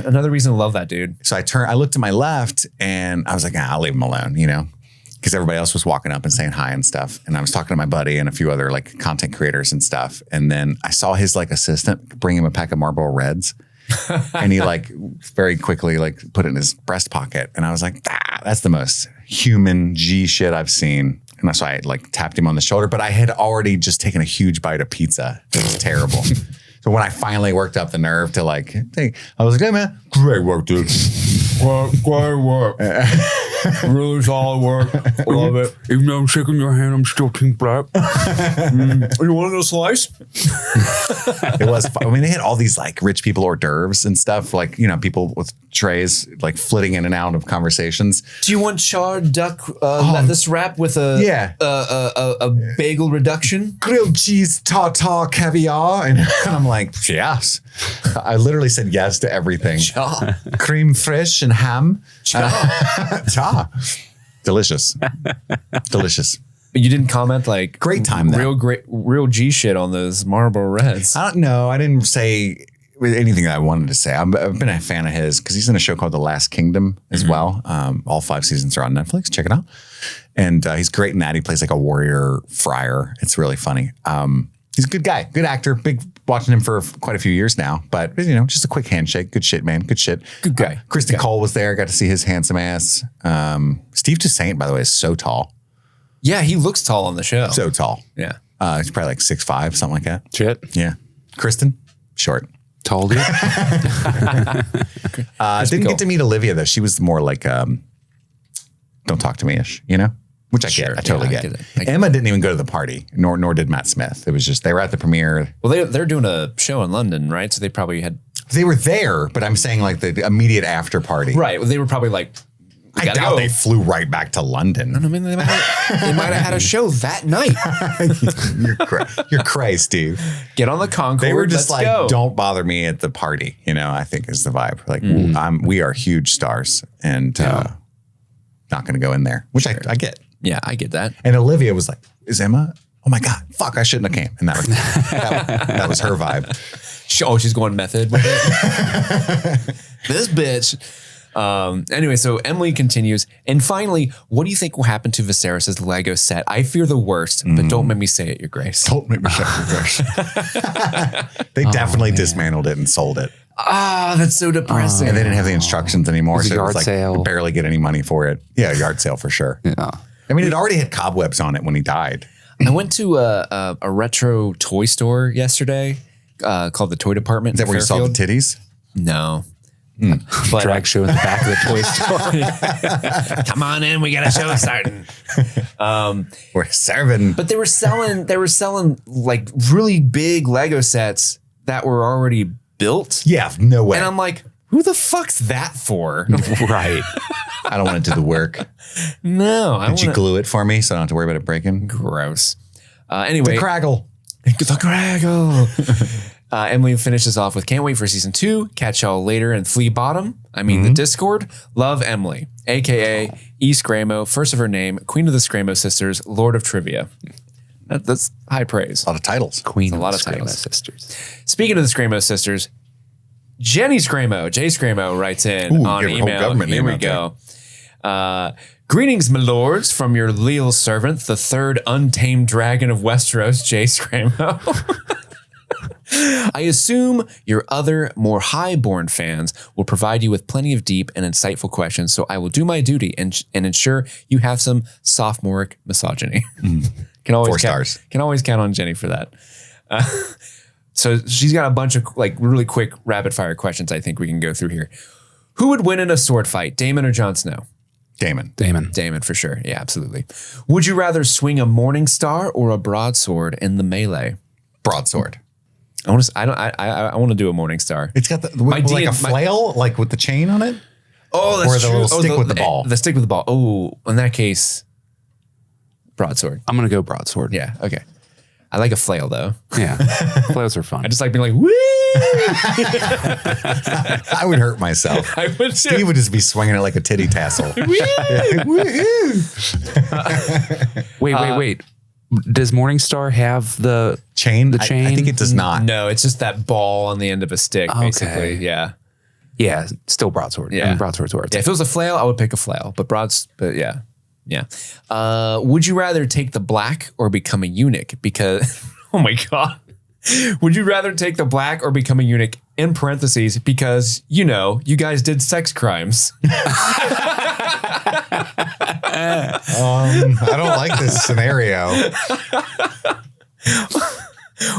Another reason to love that dude. So I looked to my left and I was like, I'll leave him alone, you know? Because everybody else was walking up and saying hi and stuff. And I was talking to my buddy and a few other like content creators and stuff. And then I saw his like assistant bring him a pack of Marlboro Reds. And he like very quickly like put it in his breast pocket. And I was like, that's the most human G shit I've seen. And that's why I like tapped him on the shoulder. But I had already just taken a huge bite of pizza. It was terrible. So when I finally worked up the nerve to like, I was like, hey man, great work, dude. Great work. Really solid work. Love it. Even though I'm shaking your hand, I'm still Team Black. You want a slice? It was fun. I mean, they had all these like rich people hors d'oeuvres and stuff, like, you know, people with trays like flitting in and out of conversations. Do you want charred duck lettuce wrap with a bagel reduction? Grilled cheese, tartar, caviar. And I'm like, yes. I literally said yes to everything. Cha. Cream fraiche and ham. Cha. Delicious. Delicious. But you didn't comment like great time though. real G shit on those Marlboro Reds. I don't know. I didn't say anything that I wanted to say. I've been a fan of his because he's in a show called The Last Kingdom as well. All 5 seasons are on Netflix. Check it out. And he's great in that. He plays like a warrior friar. It's really funny. He's a good guy, good actor. Big watching him for quite a few years now. But you know, just a quick handshake. Good shit, man. Good shit. Good guy. Kristen Cole was there. Got to see his handsome ass. Steve Toussaint, by the way, is so tall. Yeah, he looks tall on the show. So tall. Yeah. He's probably like 6'5", something like that. Shit. Yeah. Kristen, short. Tall dude. Didn't get to meet Olivia though. She was more like, don't talk to me-ish, you know? Which I get. I totally get. Emma didn't even go to the party, nor did Matt Smith. It was just, they were at the premiere. Well, they're doing a show in London, right? So they probably had. They were there, but I'm saying like the immediate after party. Right. Well, they were probably like, I doubt they flew right back to London. I mean, they might have had a show that night. You're crazy, Steve. Get on the Concorde. They were just like, go. don't bother me at the party. You know, I think is the vibe. Like, we are huge stars and not going to go in there, which I get. Yeah, I get that. And Olivia was like, is Emma? Oh my God, fuck, I shouldn't have came. And that was her vibe. She's going method with it. This bitch. Anyway, so Emily continues. And finally, what do you think will happen to Viserys' Lego set? I fear the worst, but don't make me say it, Your Grace. Don't make me say it, Your Grace. They definitely dismantled it and sold it. That's so depressing. And they didn't have the instructions anymore. So it was like sale. Barely get any money for it. Yeah, yard sale for sure. Yeah. I mean, it already had cobwebs on it when he died. I went to a retro toy store yesterday called the Toy Department. Is that where you saw the titties? No. But drag show in the back of the toy store. Come on in, we got a show starting. We're serving. But they were selling like really big Lego sets that were already built. Yeah, no way. And I'm like, who the fuck's that for? Right. I don't want to do the work. No. Did you glue it for me so I don't have to worry about it breaking? Gross. Anyway. The Craggle. The Craggle. Emily finishes off with can't wait for season 2. Catch y'all later in Flea Bottom. I mean the Discord. Love Emily, aka E Scramo, first of her name, Queen of the Scramo sisters, Lord of Trivia. That's high praise. A lot of titles. Queen a of lot the of Screamo titles. sisters. Speaking of the Screamo sisters, Jenny Screamo, Jay Screamo writes in Ooh, on you have a whole email. government Here name we out go. Greetings, my lords, from your leal servant, the third untamed dragon of Westeros, Jay Screamo. I assume your other, more high-born fans will provide you with plenty of deep and insightful questions, so I will do my duty and ensure you have some sophomoric misogyny. Can always 4 stars. Can always count on Jenny for that. So she's got a bunch of like really quick rapid-fire questions I think we can go through here. Who would win in a sword fight, Daemon or Jon Snow? Damon. Damon for sure. Yeah, absolutely. Would you rather swing a morning star or a broadsword in the melee? Broadsword. I want to. I want to do a morning star. It's got a flail, like with the chain on it. Oh, that's or the true. little stick with the ball. The stick with the ball. Oh, in that case, broadsword. I'm gonna go broadsword. Yeah. Okay. I like a flail though. Yeah, flails are fun. I just like being like, woo! I would hurt myself. I would too. Steve would just be swinging it like a titty tassel. Wait. Does Morningstar have the chain? The chain? I think it does not. No, it's just that ball on the end of a stick, basically. Yeah. Yeah, still broadsword. Yeah. I mean, broadsword's worth. Yeah, if it was a flail, I would pick a flail. But yeah. Yeah. Would you rather take the black or become a eunuch? Because, oh my God. Would you rather take the black or become a eunuch in parentheses because, you know, you guys did sex crimes? I don't like this scenario.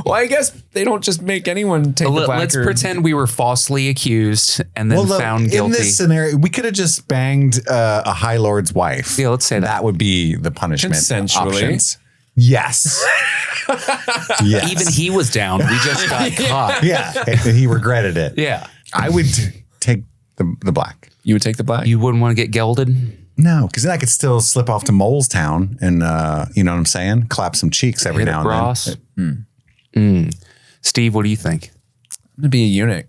Well, I guess they don't just make anyone take the black. Let's pretend we were falsely accused and then found guilty. In this scenario, we could have just banged a High Lord's wife. Yeah, let's say that would be the punishment. Consensually. Options. Yes. Yes. Even he was down. We just got caught. Yeah. And he regretted it. Yeah. I would take the black. You would take the black? You wouldn't want to get gelded? No, because then I could still slip off to Mole's Town and, you know what I'm saying? Clap some cheeks every now and then. Steve, what do you think? I'm going to be a eunuch.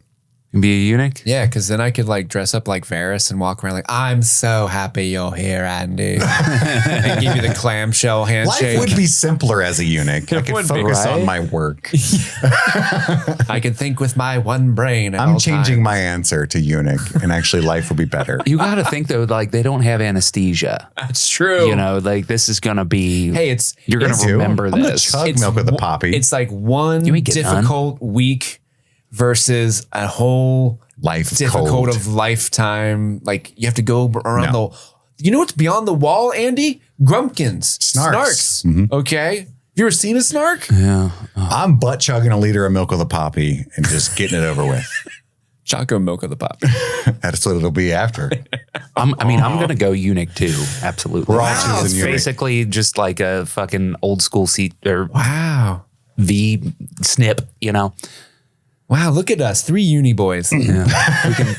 You be a eunuch? Yeah, because then I could like dress up like Varys and walk around like, I'm so happy you're here, Andy. And give you the clamshell handshake. Life would be simpler as a eunuch. I could focus on my work. I can think with my one brain. I'm changing my answer to eunuch, and actually life would be better. You got to think though, like they don't have anesthesia. It's true. You know, like this is going to be, hey, you're going to remember I'm gonna this. chug milk with the poppy. It's like one You ain't get difficult week versus a whole life difficult cold. of lifetime. Like you have to go around you know what's beyond the wall, Andy? Grumpkins. Snarks. Okay. Have you ever seen a snark? Yeah. I'm butt chugging a liter of milk with a poppy and just getting it over with. Choco milk of the pop. That's what it'll be after. I'm going to go eunuch too. Absolutely. We're all choosing It's eunuch. basically just like a fucking old school seat or Wow. V snip, you know. Wow, look at us. 3 uni boys. Yeah.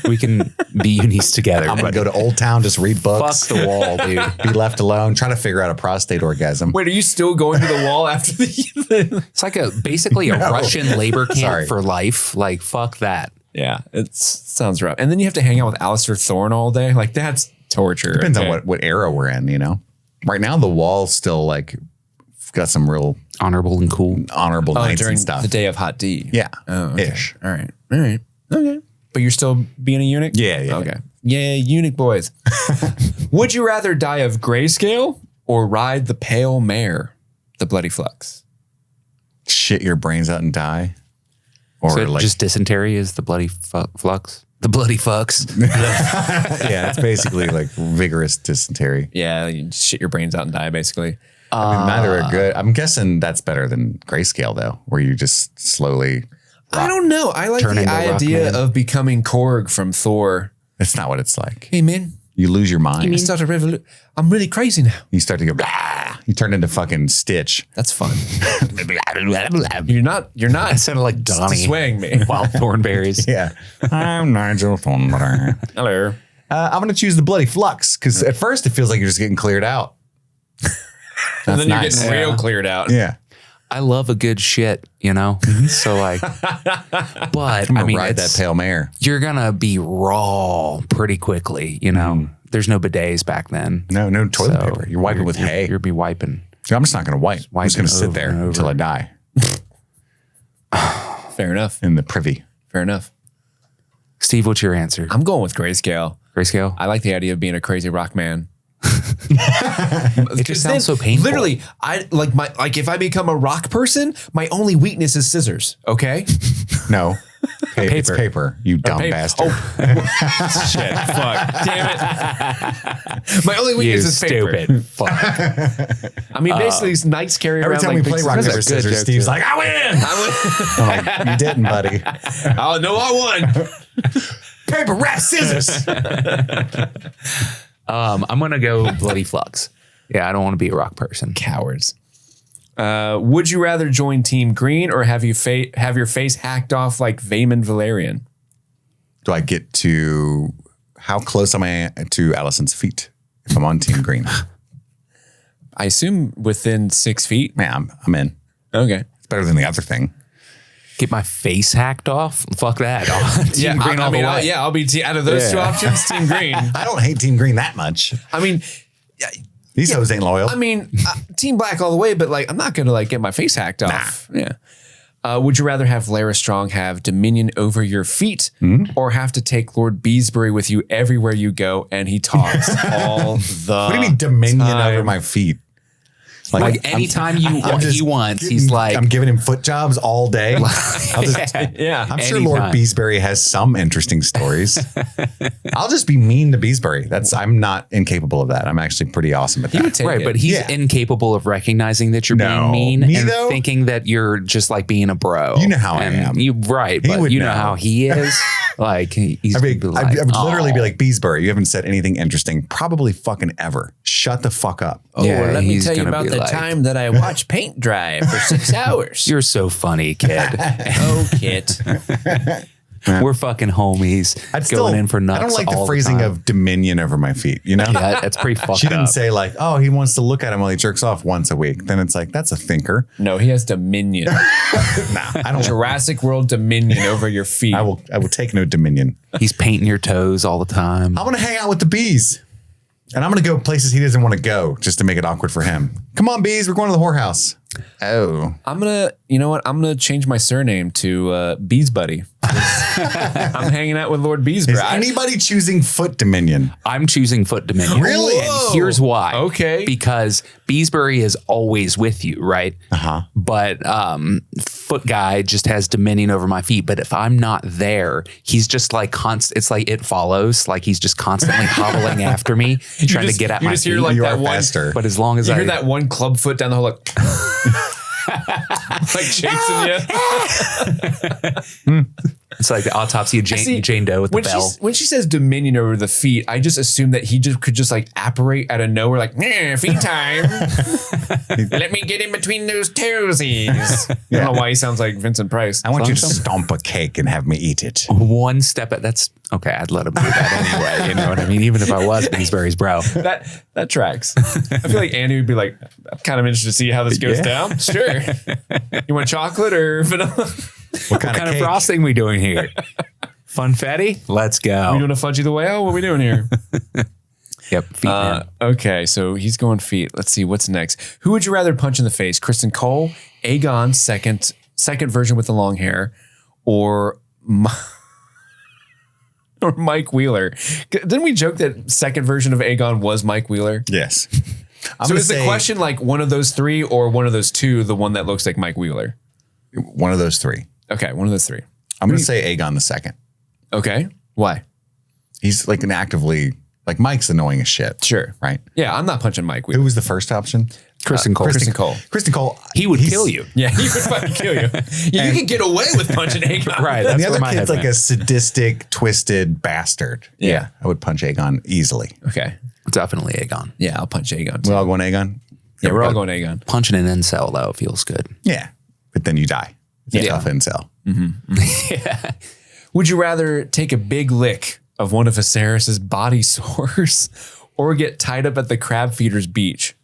we can be unis together. I'm going to go to Old Town, just read books. Fuck the wall, dude. Be left alone, try to figure out a prostate orgasm. Wait, are you still going to the wall after the It's like basically a Russian labor camp Sorry. for life. Like, fuck that. Yeah, it sounds rough. And then you have to hang out with Alistair Thorne all day. Like that's torture. Depends on what era we're in, you know. Right now, the wall's still like got some real honorable and cool nights during and stuff. the day of hot D. Yeah, okay. ish. All right. Okay. But you're still being a eunuch? Yeah. Okay. Yeah, eunuch boys. Would you rather die of grayscale or ride the pale mare, the bloody flux? Shit your brains out and die, or So like just dysentery is the bloody flux. The bloody fucks. yeah, it's basically like vigorous dysentery. Yeah, you shit your brains out and die, basically. I mean, neither are good. I'm guessing that's better than grayscale, though, where you just slowly. I don't know. I like Turn the into idea Rockman. of becoming Korg from Thor. It's not what it's like. Hey, man. You lose your mind. I start a revolution. I'm really crazy now. You start to go. Blah. You turn into fucking Stitch. That's fun. You're not. I sounded like Donnie. Swaying me. Wild thornberries. Yeah. I'm Nigel Thornberry. Hello. I'm going to choose the bloody flux because at first it feels like you're just getting cleared out. And then nice. you're getting real cleared out. Yeah. I love a good shit, you know? So like, but I'm I going mean, to ride that pale mare. you're going to be raw pretty quickly, you know? There's no bidets back then. No toilet paper. You're wiping with hay. You'll be wiping. I'm just not going to wipe. I'm just going to sit over there and over. until I die Fair enough. in the privy. Fair enough. Steve, what's your answer? I'm going with grayscale. Grayscale? I like the idea of being a crazy rock man. It just sounds so painful. Literally, I like if I become a rock person, my only weakness is scissors. Okay. No. It's paper, you dumb bastard. Oh, shit. Fuck. Damn it. My only weakness is paper. Stupid. Fuck. I mean, basically, these knights carry Every around time like we play big rock, scissors. paper, scissors, Steve's like, I win. I'm like, you didn't, buddy. Oh, no, I won. Paper, rap, scissors. I'm going to go bloody flux. Yeah, I don't want to be a rock person. Cowards. Would you rather join Team Green or have your face hacked off like Vaemon Valerian? Do I get to, how close am I to Allison's feet if I'm on Team Green? I assume within 6 feet. Man, I'm in. Okay. It's better than the other thing. Get my face hacked off? Fuck that. Team Green all the way. I'll be out of those two options, Team Green. I don't hate Team Green that much. I mean, these hoes ain't loyal. I mean, Team Black all the way, but like, I'm not going to like get my face hacked off. Yeah. Would you rather have Lara Strong have dominion over your feet or have to take Lord Beesbury with you everywhere you go and he talks all the What do you mean dominion time? over my feet? Like anytime he wants, he's like, I'm giving him foot jobs all day. I'll just, Yeah. I'm sure Anytime. Lord Beesbury has some interesting stories. I'll just be mean to Beesbury. I'm not incapable of that. I'm actually pretty awesome at that. He would take right, it. but he's Yeah. incapable of recognizing that you're No. being mean Me, and though? thinking that you're just like being a bro. You know how I And am. You right, He but would you know know. how he is. Like he's I mean, gonna be I like, would literally be "Oh." like, Beesbury, you haven't said anything interesting, probably fucking ever. Shut the fuck up. Oh, Yeah, let me he's tell you gonna about be the like- time that I watched paint dry for 6 hours. You're so funny, kid. Oh, Kit. We're fucking homies. Going in for nuts. I don't like the all phrasing time. of dominion over my feet, you know? Yeah, that's pretty fucked She didn't up. say like, oh, he wants to look at him while he jerks off once a week. Then it's like, that's a thinker. No, he has dominion. Nah, I don't. Jurassic World dominion over your feet. I will take no dominion. He's painting your toes all the time. I'm gonna hang out with the bees, and I'm gonna go places he doesn't want to go just to make it awkward for him. Come on, bees, we're going to the whorehouse. Oh, I'm gonna, you know what? I'm gonna change my surname to Bees Buddy. I'm hanging out with Lord Beesbury. is anybody choosing foot dominion? I'm choosing foot dominion. Really? And here's why. Okay. Because Beesbury is always with you, right? Uh-huh. But foot guy just has dominion over my feet. But if I'm not there, he's just like constant. It's like It Follows. Like he's just constantly hobbling after me, trying to get at you my just feet. hear like You that are one. faster. But as long as You I hear that one club foot down the hall, like, like chasing you. it's like the autopsy of Jane Doe with the bell. When she says dominion over the feet, I just assume that he just could just like apparate out of nowhere, like feet time. Let me get in between those toesies. I don't know why he sounds like Vincent Price. I want you to stomp a cake and have me eat it. One step at that's okay. I'd let him do that anyway. You know what I mean? Even if I was Beesbury's bro. That tracks. I feel like Andy would be like, I'm kind of interested to see how this goes down. Sure. You want chocolate or vanilla? What kind of frosting we doing here? Funfetti? Let's go. We doing a fudgy the whale? What are we doing here? Yep. Feet man. Okay, so he's going feet. Let's see what's next. Who would you rather punch in the face? Kristen Cole, Aegon, second version with the long hair, or Mike Wheeler? Didn't we joke that second version of Aegon was Mike Wheeler? Yes. So is the question like one of those three or one of those two, the one that looks like Mike Wheeler? One of those three. Okay, one of those three. I'm going to say Aegon the second. Okay, why? He's like an actively, like Mike's annoying as shit. Sure. Right? Yeah, I'm not punching Mike Wheeler. Who was the first option? Kristen Cole. Kristen Cole. Kristen Cole. He would kill you. Yeah, he would fucking kill you. Yeah, you could get away with punching Aegon. Right. And That's the where other my kid's head like went. a sadistic, twisted bastard. Yeah. I would punch Aegon easily. Okay. Definitely Aegon. Yeah, I'll punch Aegon. We're all going Aegon? Yeah, we're all going Aegon. Punching an incel though feels good. Yeah. But then you die. It's a Yeah. tough incel. Yeah. Would you rather take a big lick of one of Viserys's body sores or get tied up at the crab feeder's beach?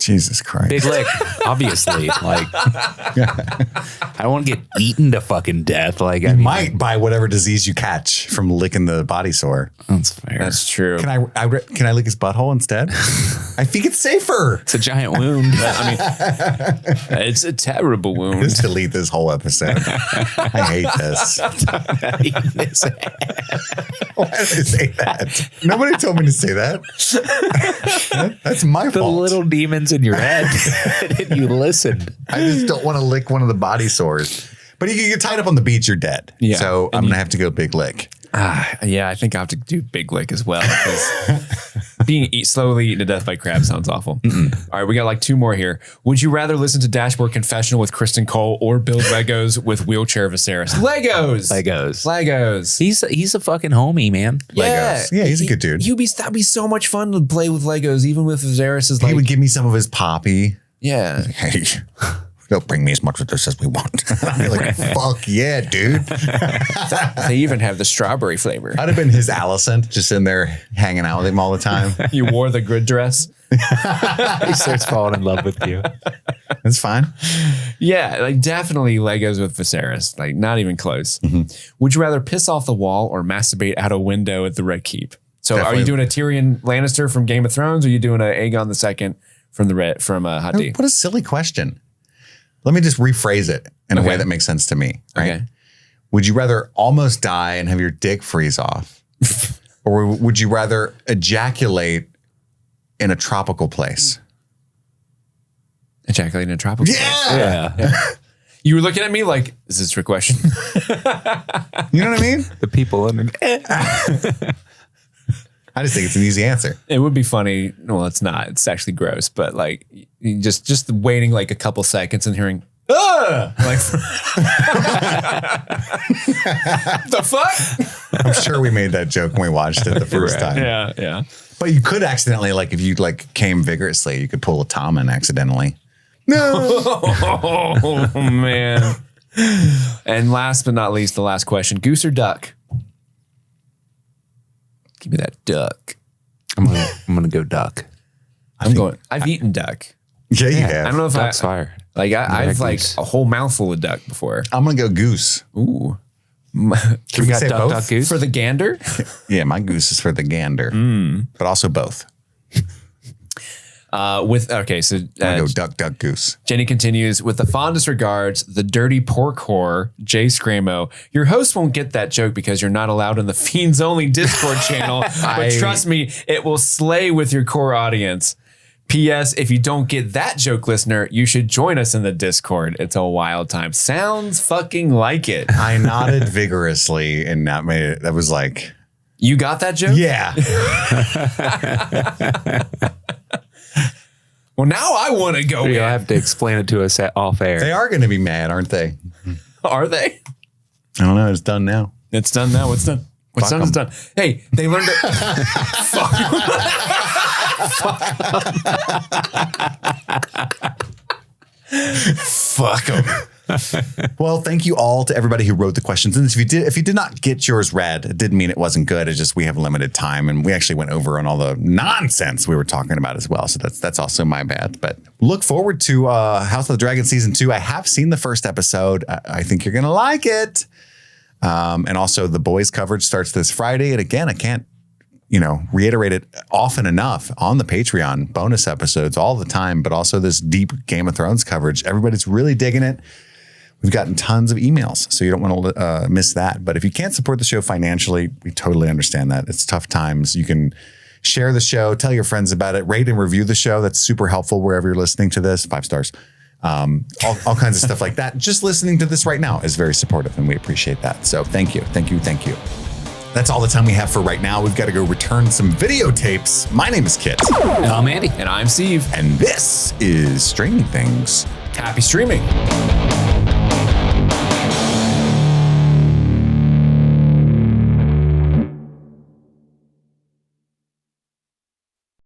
Jesus Christ. Big lick, obviously. Like, I don't want to get eaten to fucking death. Like, You might by whatever disease you catch from licking the body sore. That's fair. That's true. Can I lick his butthole instead? I think it's safer. It's a giant wound. I mean, it's a terrible wound. Just delete this whole episode. I hate this. Why did I say that? Nobody told me to say that. That's my The fault. little demons in your head. And you listened. I just don't want to lick one of the body sores. But you get tied up on the beach, you're dead. Yeah. So I'm going to have to go big lick. Yeah, I think I have to do big lick as well. Because being slowly eaten to death by crabs sounds awful. All right, we got like 2 more here. Would you rather listen to Dashboard Confessional with Kristen Cole or build Legos with Wheelchair Viserys? Legos. He's a fucking homie, man. Legos. Yeah, he's a good dude. That'd be so much fun to play with Legos, even with Viserys. He would give me some of his poppy. Yeah. Hey, don't bring me as much of this as we want. I'd be like, fuck yeah, dude. They even have the strawberry flavor. I'd have been his Alicent, just in there hanging out with him all the time. You wore the grid dress. He starts falling in love with you. That's fine. Yeah, like definitely Legos with Viserys. Like not even close. Would you rather piss off the wall or masturbate out a window at the Red Keep? So Definitely. Are you doing a Tyrion Lannister from Game of Thrones or are you doing an Aegon II from Hot D? What a silly question. Let me just rephrase it in a way that makes sense to me. Right? Okay. Would you rather almost die and have your dick freeze off? Or would you rather ejaculate in a tropical place? Ejaculate in a tropical place. Yeah. You were looking at me like, is this a trick question? You know what I mean? The people in I just think it's an easy answer. It would be funny. Well, it's not. It's actually gross. But like, you just waiting like a couple seconds and hearing, like, the fuck? I'm sure we made that joke when we watched it the first time. Yeah. But you could accidentally, like, if you like came vigorously, you could pull a Tommen accidentally. No. Oh man. And last but not least, the last question: goose or duck? Give me that duck. I'm gonna go duck. I've eaten duck. Yeah, you have. I don't know if Duck's fire. Like I've like goose. a whole mouthful of duck before. I'm gonna go goose. Ooh. Can we say duck, both? duck, goose? For the gander? Yeah, my goose is for the gander, but also both. So I'm gonna go duck, duck, goose. Jenny continues, with the fondest regards, the dirty pork whore, Jay Scramo. Your host won't get that joke because you're not allowed in the Fiends Only Discord channel, but trust me, it will slay with your core audience. P.S. If you don't get that joke, listener, you should join us in the Discord. It's a wild time. Sounds fucking like it. I nodded vigorously, and that made it. That was like, You got that joke? yeah. Well, now I want to go You'll in. have to explain it to us off air. They are going to be mad, aren't they? Are they? I don't know. It's done now. It's done now. What's done? What's Fuck done is done. Hey, they learned it. Fuck them. Well, thank you all to everybody who wrote the questions. And if you did not get yours read, it didn't mean it wasn't good. It's just we have limited time, and we actually went over on all the nonsense we were talking about as well. So that's also my bad. But look forward to House of the Dragon season 2. I have seen the first episode. I think you're gonna like it. And also the boys coverage starts this Friday. And again, I can't reiterate it often enough on the Patreon bonus episodes all the time, but also this deep Game of Thrones coverage. Everybody's really digging it. We've gotten tons of emails, so you don't want to miss that. But if you can't support the show financially, we totally understand that. It's tough times. You can share the show, tell your friends about it, rate and review the show. That's super helpful wherever you're listening to this. 5 stars. All kinds of stuff like that. Just listening to this right now is very supportive, and we appreciate that. So thank you. That's all the time we have for right now. We've got to go return some videotapes. My name is Kit. And I'm Andy. And I'm Steve. And this is Streaming Things. Happy streaming.